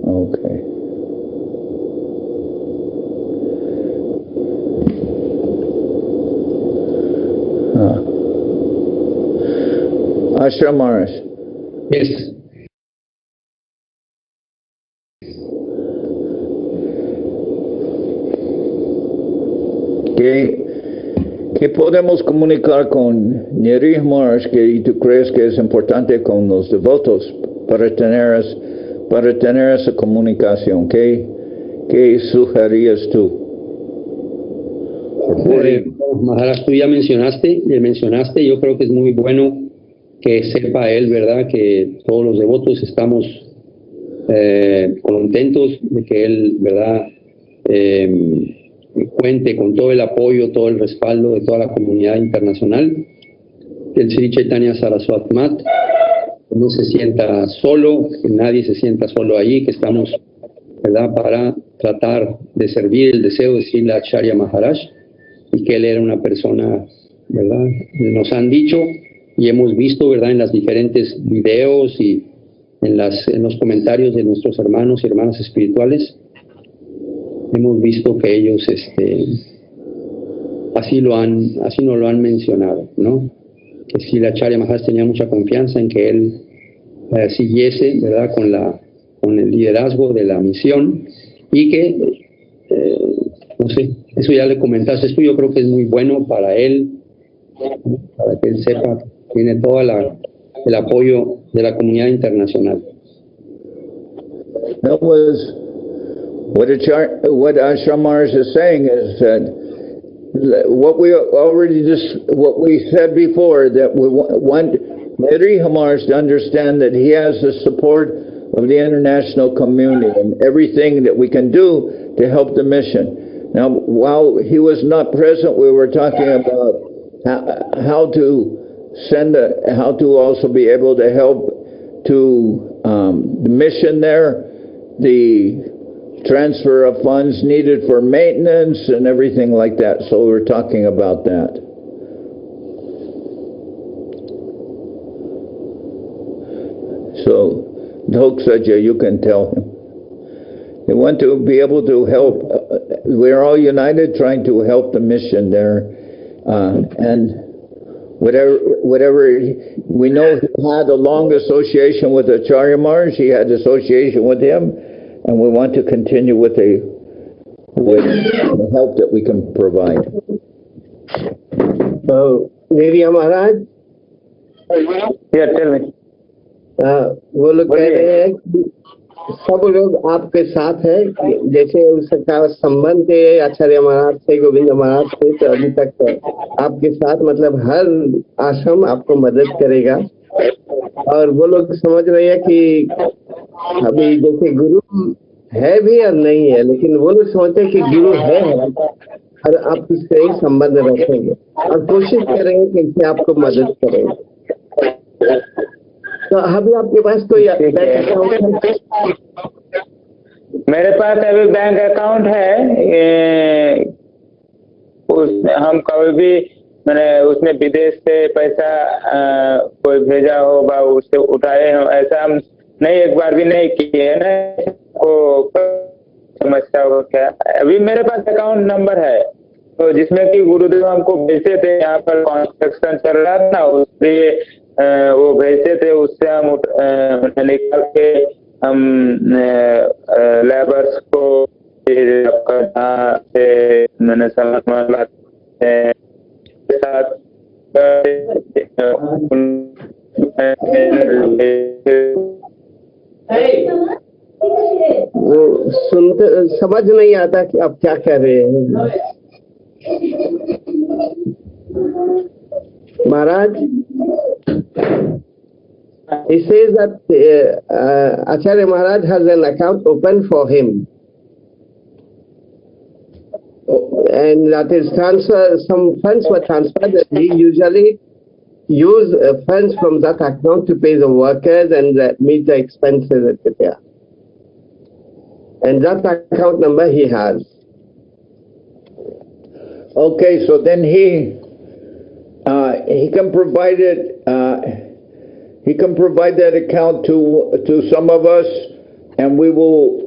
Okay. Ashram Maharaj.
Yes.
¿Qué podemos comunicar con Nirija Maharaj que tú crees que es importante con los devotos para tener esa comunicación? ¿Qué sugerías tú?
Maharaj, tú ya mencionaste, yo creo que es muy bueno que sepa él, ¿verdad?, que todos los devotos estamos contentos de que él, ¿verdad?, cuente con todo el apoyo, todo el respaldo de toda la comunidad internacional, del Sri Chaitanya Saraswat Match, que no se sienta solo, que nadie se sienta solo allí, que estamos, ¿verdad?, para tratar de servir el deseo de Srila Acharya Maharaj, y que él era una persona, ¿verdad?, nos han dicho y hemos visto, ¿verdad?, en las diferentes videos y en los comentarios de nuestros hermanos y hermanas espirituales, hemos visto que ellos así nos lo han mencionado, ¿no? Que si la Acharya Maharaj tenía mucha confianza en que él siguiese, ¿verdad?, con el liderazgo de la misión, y que no sé, eso ya le comentaste tú, yo creo que es muy bueno para él, para que él sepa que tiene todo el apoyo de la comunidad internacional.
That was what Ashram Maharaj is saying is that what we said before, that we want Nirija Maharaj to understand that he has the support of the international community and everything that we can do to help the mission. Now, while he was not present, we were talking about how to also be able to help to the mission there, the transfer of funds needed for maintenance and everything like that. So we're talking about that. So, Dhoksaja, you can tell him. They want to be able to help. We're all united trying to help the mission there. And whatever we know, he had a long association with Acharya Maharaj. He had association with him, and we want to continue with the help that we can provide.
Niriya Maharaj?
Yeah, tell me.
वो लोग कह रहे हैं कि सब लोग आपके साथ है, जैसे उसका संबंध है आचार्य महाराज से, गोविंद महाराज से, तो अभी तक आपके साथ, मतलब हर आश्रम आपको मदद करेगा। और वो लोग समझ रहे हैं कि अभी जैसे गुरु है भी और नहीं है, लेकिन वो लोग समझते हैं कि गुरु है और आप इससे ही संबंध रखेंगे और कोशिश करेंगे कि इससे आपको मदद करेंगे। तो अभी आपके पास कोई बैंक अकाउंट है?
मेरे पास अभी बैंक अकाउंट है। हम कभी भी मैंने उसमें विदेश से पैसा कोई भेजा होगा उससे उठाए हो, ऐसा हम नहीं, एक बार भी नहीं किए है ना। को समस्या हो क्या? अभी मेरे पास अकाउंट नंबर है, तो जिसमें कि गुरुदेव हमको भेजते थे, यहाँ पर कंस्ट्रक्शन चल रहा था ना, उसलिए वो भेजते थे, उससे हम निकाल के हम लेबर्स को मैंने साथ
वो सुनते समझ नहीं आता कि आप क्या कह रहे हैं महाराज। He says that Acharya Maharaj has an account open for him, and that is some funds were transferred. He usually use funds from that account to pay the workers and meet the expenses, etc. And that account number he has.
Okay, so then he can provide it. He can provide that account to some of us, and we will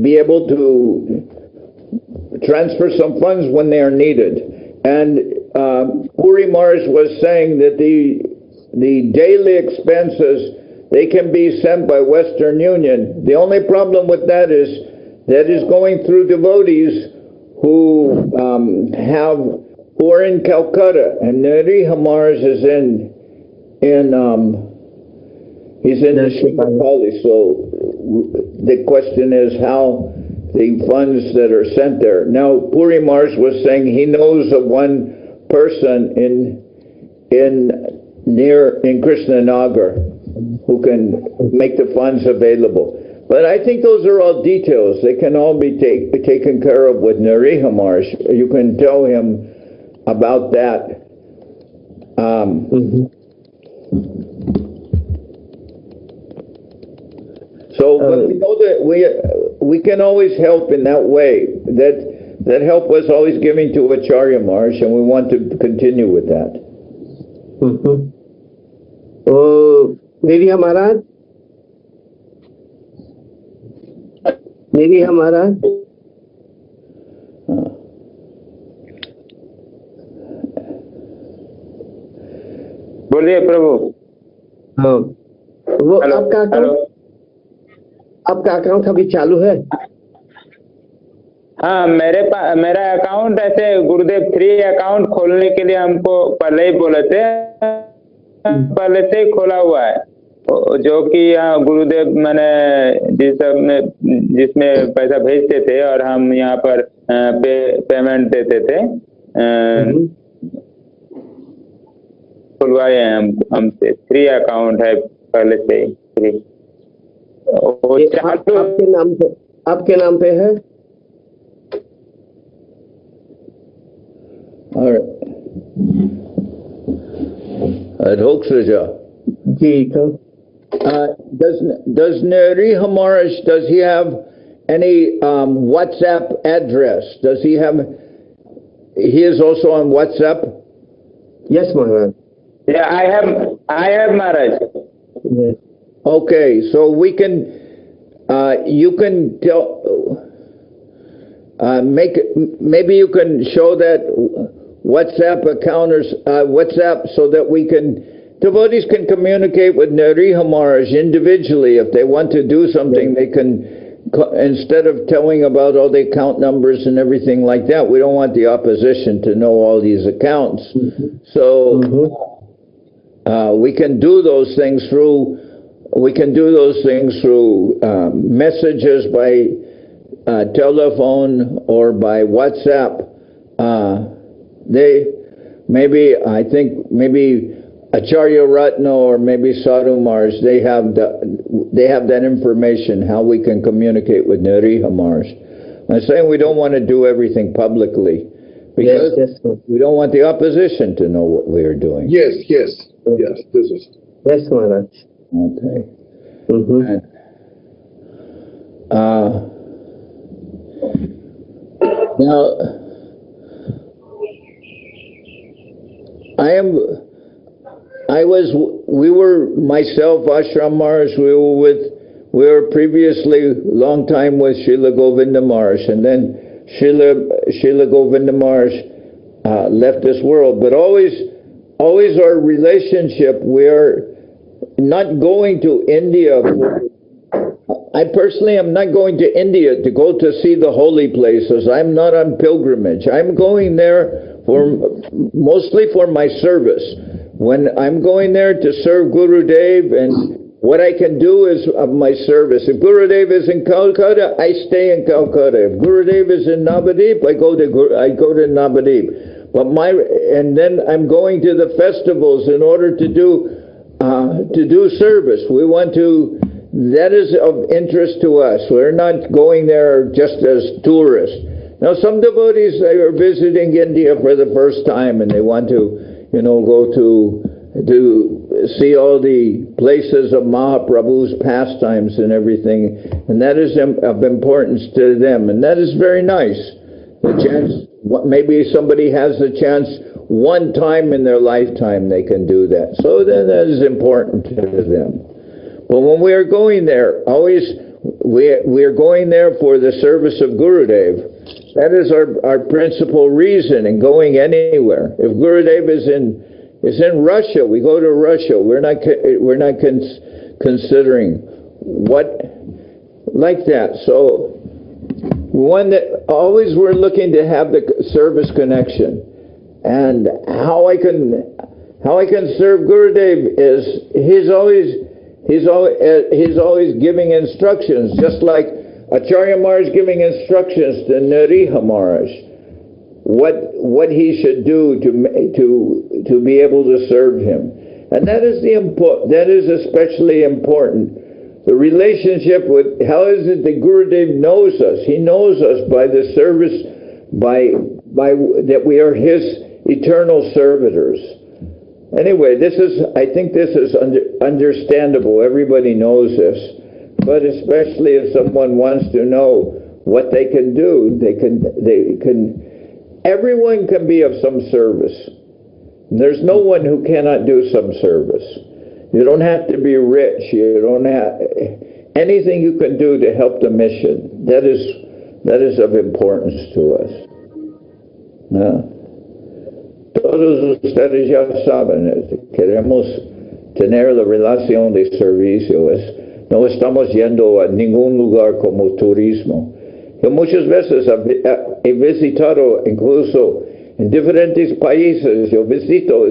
be able to transfer some funds when they are needed. And Puri Maharaj was saying that the daily expenses, they can be sent by Western Union. The only problem with that is going through devotees who who are in Calcutta, and Nariha Maharaj is he's in Nepali. So the question is how the funds that are sent there. Now Puri Maharaj was saying he knows of one person in Krishnanagar who can make the funds available. But I think those are all details. They can all be taken care of with Nariha Maharaj. You can tell him about that. So but we know that we can always help in that way. That help was always given to Acharya Maharaj, and we want to continue with that.
Niriha Maharaj? Niriha Maharaj?
बोलिए प्रभु।
हाँ, वो आपका account अभी चालू है?
हाँ, मेरा account ऐसे गुरुदेव 3 अकाउंट खोलने के लिए हमको पहले ही बोले थे, पहले से ही खोला हुआ है, जो कि यहाँ गुरुदेव मैंने जिसमें पैसा भेजते थे और हम यहाँ पर पेमेंट देते थे, खुलवाए हैं हमसे। 3 अकाउंट है पहले से ही। 3
आपके नाम पे है?
All right. Adhoksaja.
Ji,
does Nariha Maharaj, does he have any WhatsApp address? Does he have? He is also on WhatsApp.
Yes, Maharaj.
Yeah, I have Maharaj.
Yes.
Okay, so we can. You can tell. Maybe you can show that WhatsApp account or WhatsApp so that we can. Devotees can communicate with Nariha Maharaj individually. If they want to do something, they can, instead of telling about all the account numbers and everything like that, we don't want the opposition to know all these accounts. So we can do those things through messages by telephone or by WhatsApp. I think maybe Acharya Ratna or maybe Sadhu Maharaj, they have that information, how we can communicate with Nariha Maharaj. I'm saying we don't want to do everything publicly because we don't want the opposition to know what we are doing.
Yes, this is.
Yes, Maharaj.
Okay. Now, myself, Ashram Maharaj, we were previously long time with Srila Govinda Maharaj, and then Srila Govinda Maharaj left this world. But always our relationship, we're not going to India. I personally am not going to India to go to see the holy places. I'm not on pilgrimage. I'm going there mostly for my service. When I'm going there to serve Gurudev, and what I can do is of my service. If Gurudev is in Calcutta, I stay in Calcutta. If Gurudev is in Navadip, I go to Navadip. And then I'm going to the festivals in order to do service. That is of interest to us. We're not going there just as tourists. Now, some devotees, they are visiting India for the first time, and they want to, go to see all the places of Mahaprabhu's pastimes and everything, and that is of importance to them, and that is very nice. The chance, maybe somebody has the chance one time in their lifetime they can do that, so then that is important to them. But when we are going there, we are going there for the service of Gurudev. That is our principal reason in going anywhere. If Gurudev is in Russia, we go to Russia. We're not considering like that. So always we're looking to have the service connection, and how I can serve Gurudev is he's always giving instructions, just like Acharya Maharaj giving instructions to Nariha Maharaj, what he should do to be able to serve him, and that is especially important. The relationship with, how is it that Gurudev knows us? He knows us by the service, by that we are his eternal servitors. Anyway, I think this is understandable. Everybody knows this. But especially if someone wants to know what they can do, everyone can be of some service. There's no one who cannot do some service. You don't have to be rich. You don't have anything you can do to help the mission. That is of importance to us. Todos ustedes ya saben, queremos tener la relación de servicio. No estamos yendo a ningún lugar como turismo. Yo muchas veces he visitado, incluso en diferentes países, yo visito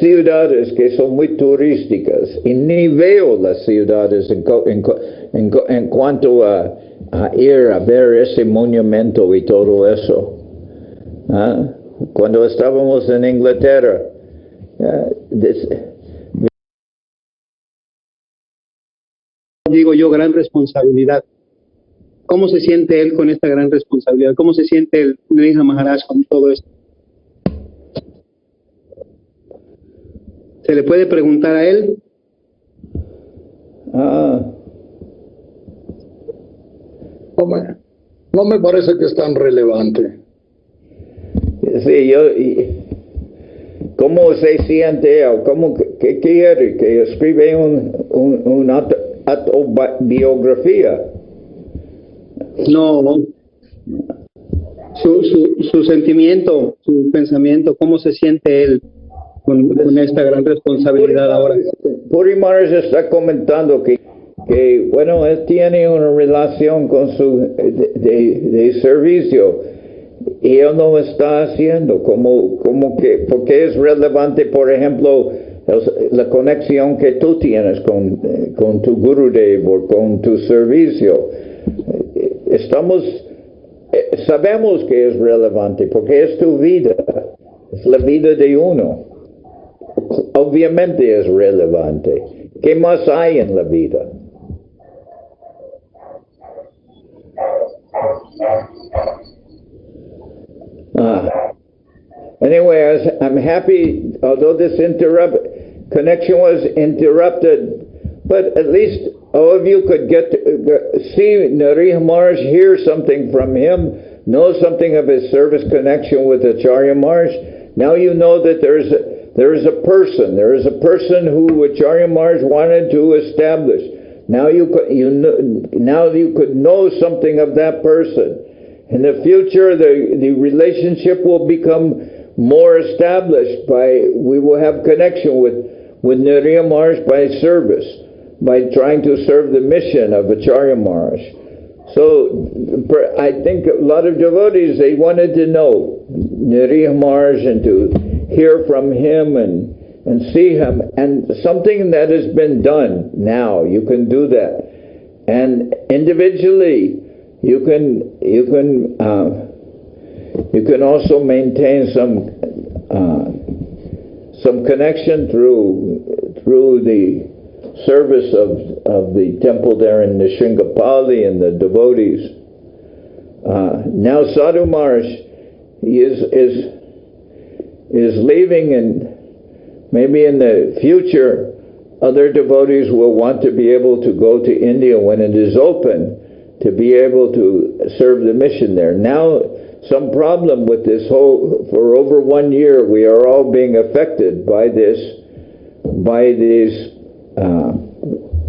ciudades que son muy turísticas y ni veo las ciudades en cuanto a ir a ver ese monumento y todo eso. Cuando estábamos en Inglaterra,
digo yo, gran responsabilidad. ¿Cómo se siente él con esta gran responsabilidad? ¿Cómo se siente el Nariha Maharaj con todo esto? ¿Se le puede preguntar a él?
No me parece que es tan relevante.
Sí, ¿cómo se siente o qué quiere? Que escribe una autobiografía.
No, su sentimiento, su pensamiento, cómo se siente él con esta gran responsabilidad ahora.
Puri Maharaj está comentando que bueno, él tiene una relación con su de servicio y él no está haciendo como que, porque es relevante, por ejemplo, la conexión que tú tienes con tu Gurudev o con tu servicio. Sabemos que es relevante porque es tu vida, es la vida de uno. Obviamente es relevante. ¿Qué más hay en la vida? Anyway, I'm happy, although this connection was interrupted, but at least all of you could see Nariha Maharaj, hear something from him, know something of his service connection with Acharya Maharaj. Now you know that there is a person who Acharya Maharaj wanted to establish. Now you could know something of that person. In the future, the relationship will become more established we will have connection with Nariha Maharaj by service, by trying to serve the mission of Acharya Maharaj. So I think a lot of devotees, they wanted to know Nariha Maharaj and to hear from him and see him, and something that has been done now, you can do that. And individually, you can also maintain some connection through the service of the temple there in Nishingapali and the devotees. Now Sadhu Maharaj, he is leaving, and maybe in the future other devotees will want to be able to go to India when it is open, to be able to serve the mission there. Now, some problem with this for over 1 year, we are all being affected by this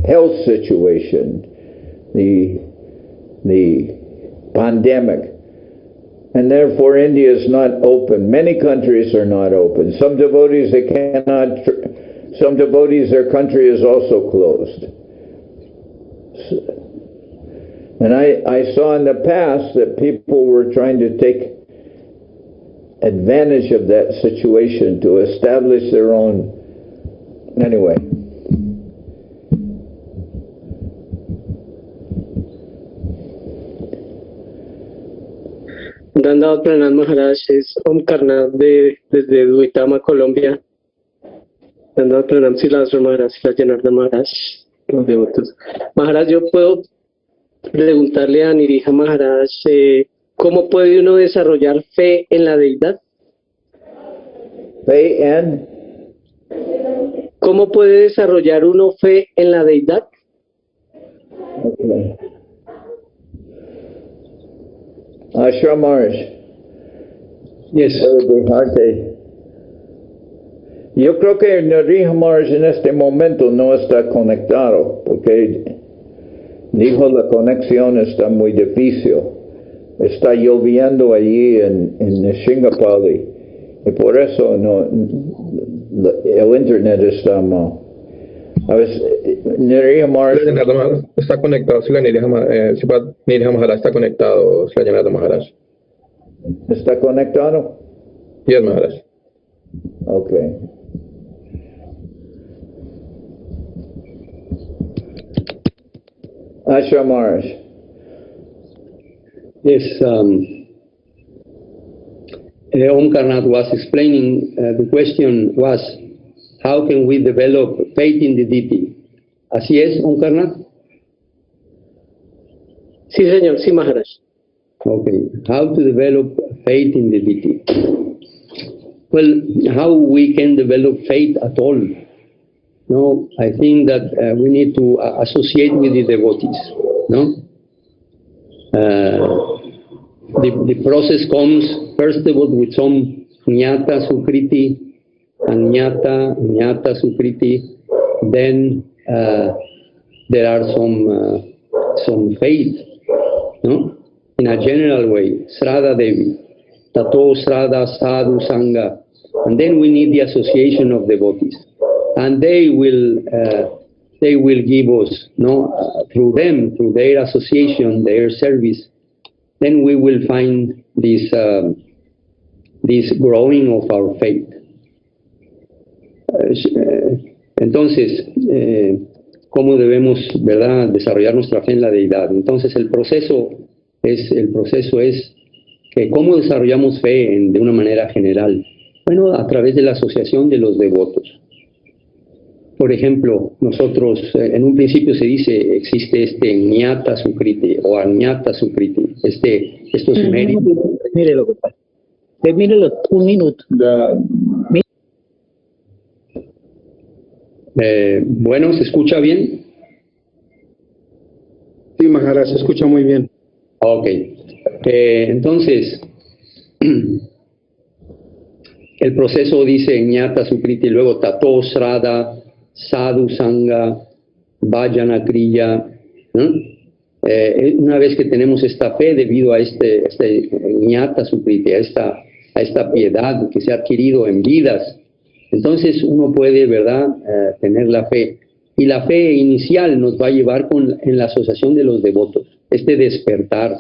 health situation, the pandemic. And therefore India is not open. Many countries are not open. Some devotees, their country is also closed. And I saw in the past that people were trying to take advantage of that situation to establish their own. Anyway.
Dandavad Pranam Maharaj, es Om Karnad desde Duitama, Colombia. Dandavad Pranam Silasra Maharaj, Silajanarda Maharaj, los devotos. Maharaj, yo puedo preguntarle a Nariha Maharaj, ¿cómo puede uno desarrollar fe en la deidad?
Fe en.
¿Cómo puede desarrollar uno fe en la deidad?
Okay. Ashram Maharaj.
Yes.
Yo creo que Nariha Maharaj en este momento no está conectado, porque dijo la conexión está muy difícil. Está lloviendo allí en Nishingapali, y por eso el internet está mal. A veces, Nariha Maharaj
está conectado, Nariha Maharaj está conectado, Maharaj.
¿Está conectado?
Yes, Maharaj.
Okay. Ashram Maharaj.
Yes, Om Karnad was explaining, the question was, how can we develop faith in the deity? ¿Así es, Om Karnad?
Sí, señor, sí, Maharaj.
Okay, how to develop faith in the deity? Well, how we can develop faith at all? No, I think that we need to associate with the devotees, no? The process comes first of all with some Jnata Sukriti and Jnata Sukriti. Then there are some faith, no? In a general way, Sraddha Devi, Tato Sraddha Sadhu Sangha, and then we need the association of devotees, and they will give us, no, through them, through their association, their service. Then we will find this growing of our faith. Entonces, ¿cómo debemos, verdad, desarrollar nuestra fe en la deidad? Entonces, el proceso es que ¿cómo desarrollamos fe de una manera general? Bueno, a través de la asociación de los devotos. Por ejemplo, nosotros, en un principio se dice, existe este Jnata Sukriti o Añata Sukriti, estos méritos.
Mire lo que pasa. Mírelo un minuto.
Bueno, ¿se escucha bien?
Sí, Maharaj, se escucha muy bien.
Ok. Entonces, el proceso dice Jnata Sukriti, luego Tato Sraddha, Sadhu Sangha, Vajana Kriya, ¿no? Una vez que tenemos esta fe debido a este Jnata Sukriti, a esta piedad que se ha adquirido en vidas, entonces uno puede, ¿verdad?, tener la fe. Y la fe inicial nos va a llevar en la asociación de los devotos. Este despertar,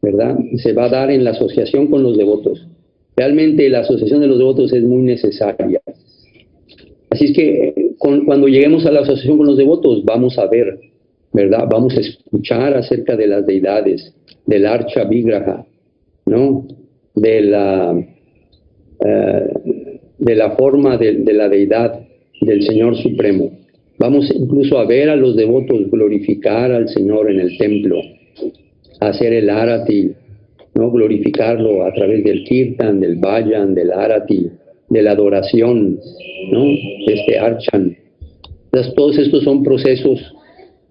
¿verdad?, se va a dar en la asociación con los devotos. Realmente la asociación de los devotos es muy necesaria. Así es que cuando lleguemos a la asociación con los devotos, vamos a ver, ¿verdad?, vamos a escuchar acerca de las deidades, del Archa Vigraha, ¿no?, de la forma de la deidad del Señor Supremo. Vamos incluso a ver a los devotos glorificar al Señor en el templo, hacer el arati, ¿no?, glorificarlo a través del kirtan, del vayan, del arati, de la adoración, ¿no?, de este archan. Entonces, todos estos son procesos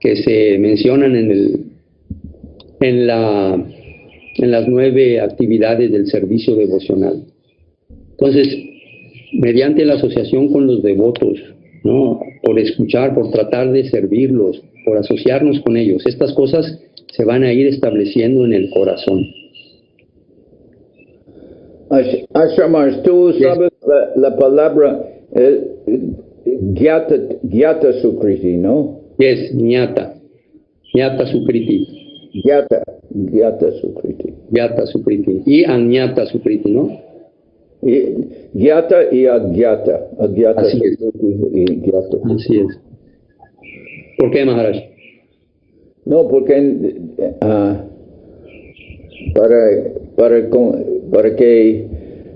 que se mencionan en las 9 actividades del servicio devocional. Entonces, mediante la asociación con los devotos, ¿no?, por escuchar, por tratar de servirlos, por asociarnos con ellos, estas cosas se van a ir estableciendo en el corazón.
Ashramars, tú sabes la palabra Jnata Sukriti, ¿no?
Yes, Jnata Sukriti.
Jnata Sukriti.
Jnata Sukriti. Y Añata Sukriti, ¿no?
Jnata y Agyata.
Así es.
Y Jnata.
Así es. ¿Por qué, Maharaj?
No, porque para que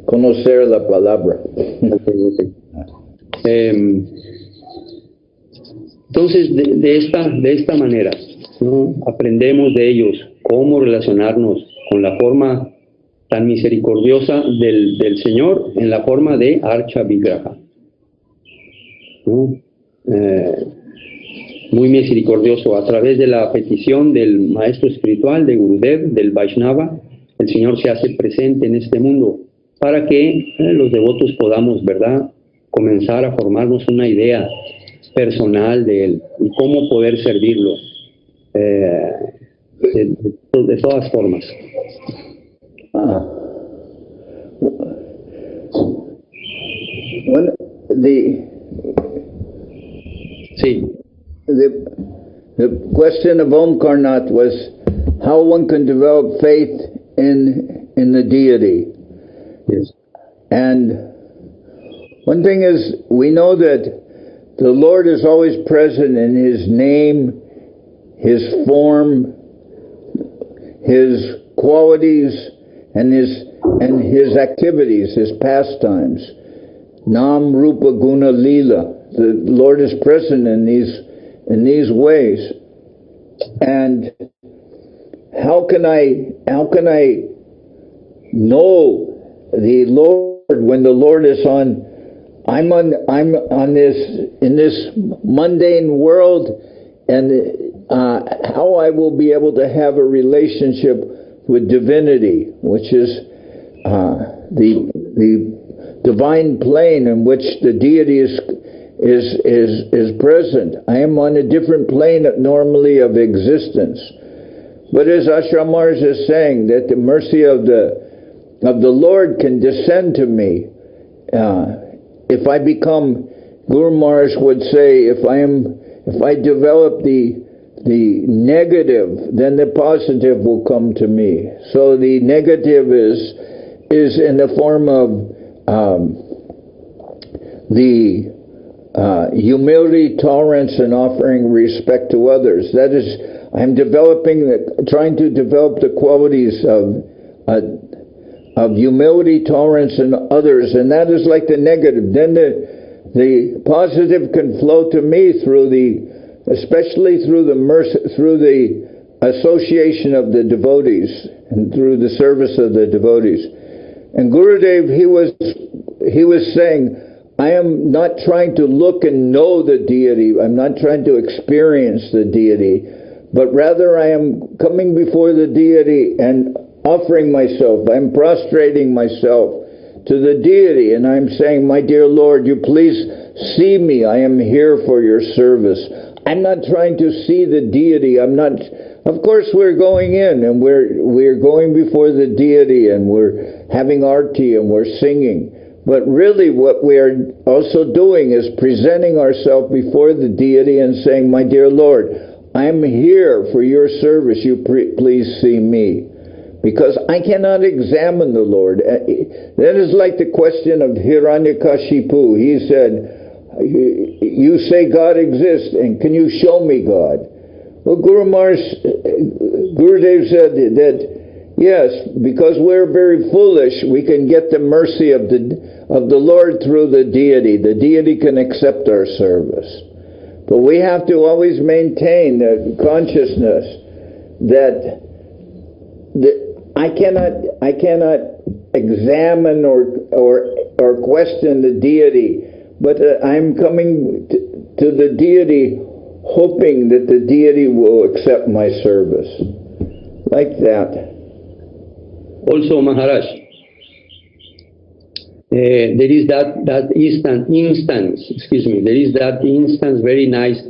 conocer la palabra.
Entonces, de esta manera, ¿no?, aprendemos de ellos cómo relacionarnos con la forma tan misericordiosa del Señor en la forma de Archa Vigraha, ¿no? Muy misericordioso, a través de la petición del maestro espiritual, de Gurudev, del Vaishnava, el Señor se hace presente en este mundo para que los devotos podamos, ¿verdad?, comenzar a formarnos una idea personal de Él y cómo poder servirlo de todas formas.
When the question of Om Karnat was how one can develop faith in the deity.
Yes.
And one thing is, we know that the Lord is always present in His name, His form, His qualities, and His activities, His pastimes. Nam, Rupa, Guna, Lila. The Lord is present in these ways. And how can I know the Lord when the Lord is in this mundane world, and how I will be able to have a relationship with divinity, which is the divine plane in which the deity is present. I am on a different plane normally of existence. But as Ashram Maharaj is saying, that the mercy of the Lord can descend to me. If I become, Guru Maharaj would say, if I develop the negative, then the positive will come to me. So the negative is in the form of the humility, tolerance, and offering respect to others. That is, I'm trying to develop the qualities of humility, tolerance, and others, and that is like the negative. Then the positive can flow to me especially through the mercy, through the association of the devotees, and through the service of the devotees. And Gurudev, he was saying, I am not trying to look and know the deity. I'm not trying to experience the deity, but rather I am coming before the deity and offering myself. I'm prostrating myself to the deity, and I'm saying, my dear Lord, you please see me. I am here for your service. I'm not trying to see the deity. Of course we're going in and we're going before the deity and we're having arti and we're singing. But really what we are also doing is presenting ourselves before the deity and saying, my dear Lord, I'm here for your service. You please see me. Because I cannot examine the Lord. That is like the question of Hiranyakashipu. He said, you say God exists, and can you show me God? Well, Gurudev said that, yes, because we're very foolish, we can get the mercy of the Lord through the deity. The deity can accept our service. But we have to always maintain the consciousness that I cannot examine or question the deity, but I'm coming to the deity hoping that the deity will accept my service. Like that.
Also, Maharaj, there is that instance, very nice,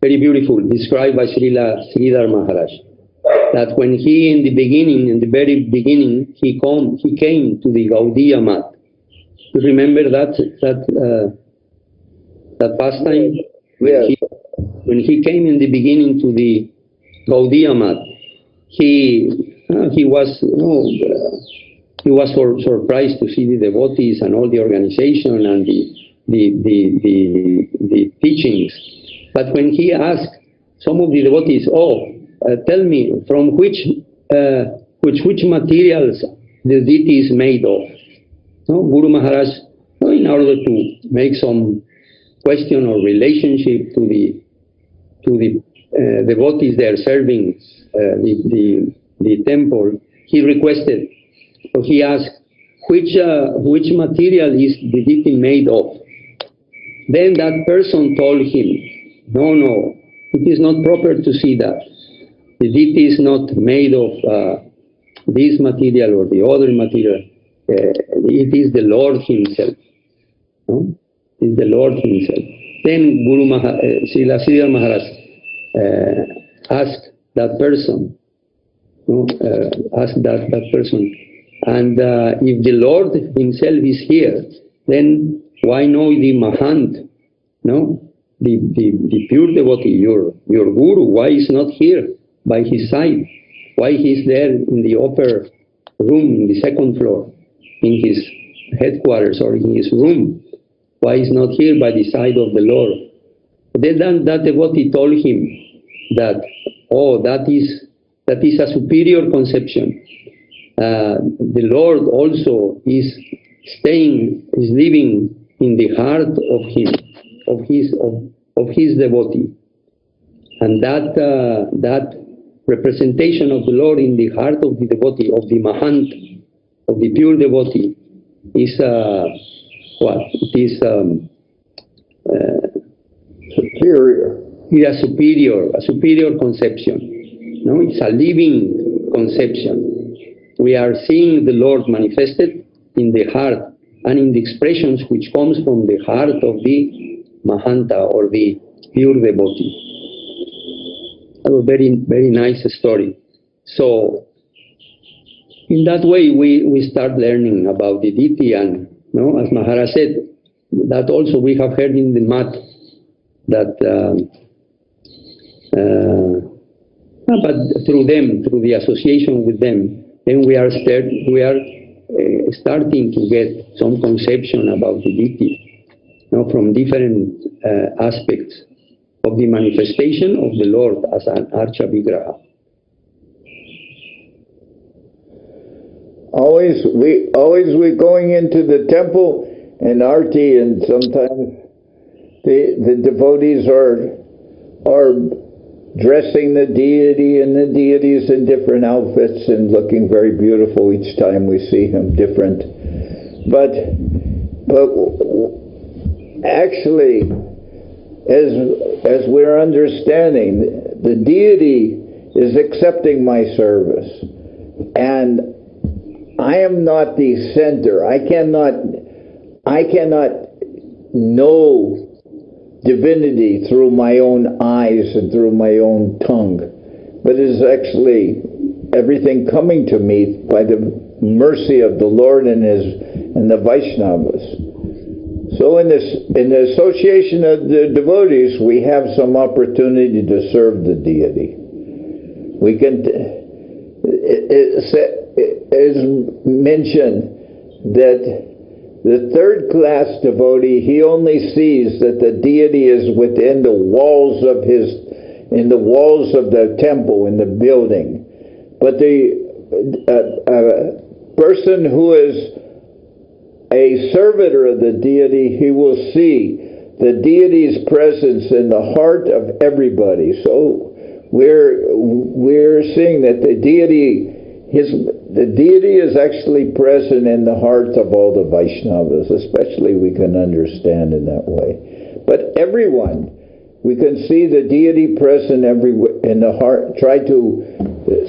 very beautiful, described by Srila Sridhar Maharaj. That when he, in the very beginning, he came to the Gaudiya Math. You remember that pastime?
Yes.
When he came in the beginning to the Gaudiya Math, he was surprised to see the devotees and all the organization and the teachings. But when he asked some of the devotees, tell me, from which materials the deity is made of? No, Guru Maharaj, in order to make some question or relationship to the devotees there serving the temple, he requested, or he asked, which material is the deity made of? Then that person told him, no, it is not proper to see that. The deity is not made of this material or the other material. It is the Lord Himself. No? It is the Lord Himself. Then Srila Sridhar Maharaj asked that person, and if the Lord Himself is here, then why no the Mahant, the pure devotee, your Guru, why is not here by his side? Why he's there in the upper room, in the second floor, in his headquarters or in his room? Why is not here by the side of the Lord? Then that devotee told him that, that is a superior conception. The Lord also is living in the heart of his devotee, and that representation of the Lord in the heart of the devotee, of the Mahant, of the pure devotee, is It is
superior.
is a superior conception. No, it's a living conception. We are seeing the Lord manifested in the heart and in the expressions which comes from the heart of the Mahanta or the pure devotee. A very, very nice story. So, in that way, we start learning about the deity, and as Maharaj said, that also we have heard in the Match that, but through them, through the association with them, then we are starting to get some conception about the deity, from different aspects of the manifestation of the Lord as an Archa Vigraha.
Always we going into the temple and arti, and sometimes the devotees are dressing the deity, and the deities in different outfits and looking very beautiful each time we see him different. But actually, as we're understanding, the deity is accepting my service, and I am not the center. I cannot know divinity through my own eyes and through my own tongue, but it is actually everything coming to me by the mercy of the Lord and the Vaishnavas. So in the association of the devotees, we have some opportunity to serve the deity. We can, it is mentioned that the third class devotee, he only sees that the deity is within the walls of in the walls of the temple, in the building. But the person who is a servitor of the deity, he will see the deity's presence in the heart of everybody. So we're seeing that the deity is actually present in the hearts of all the Vaishnavas, especially we can understand in that way. But everyone, we can see the deity present everywhere in the heart. Try to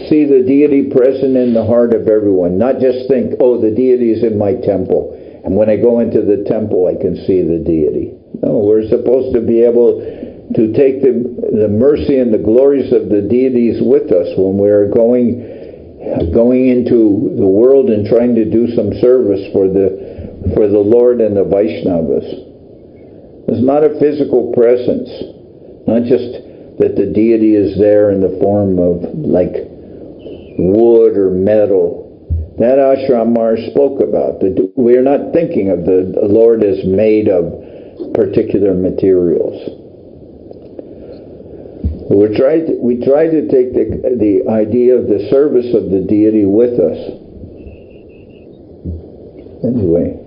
see the deity present in the heart of everyone, not just think, oh, the deity is in my temple, and when I go into the temple I can see the deity. No, we're supposed to be able to take the mercy and the glories of the deities with us when we're going into the world and trying to do some service for the Lord and the Vaishnavas. It's not a physical presence, not just that the deity is there in the form of like wood or metal. That Ashram Maharaj spoke about. We are not thinking of the Lord as made of particular materials. We try to take the idea of the service of the deity with us. Anyway.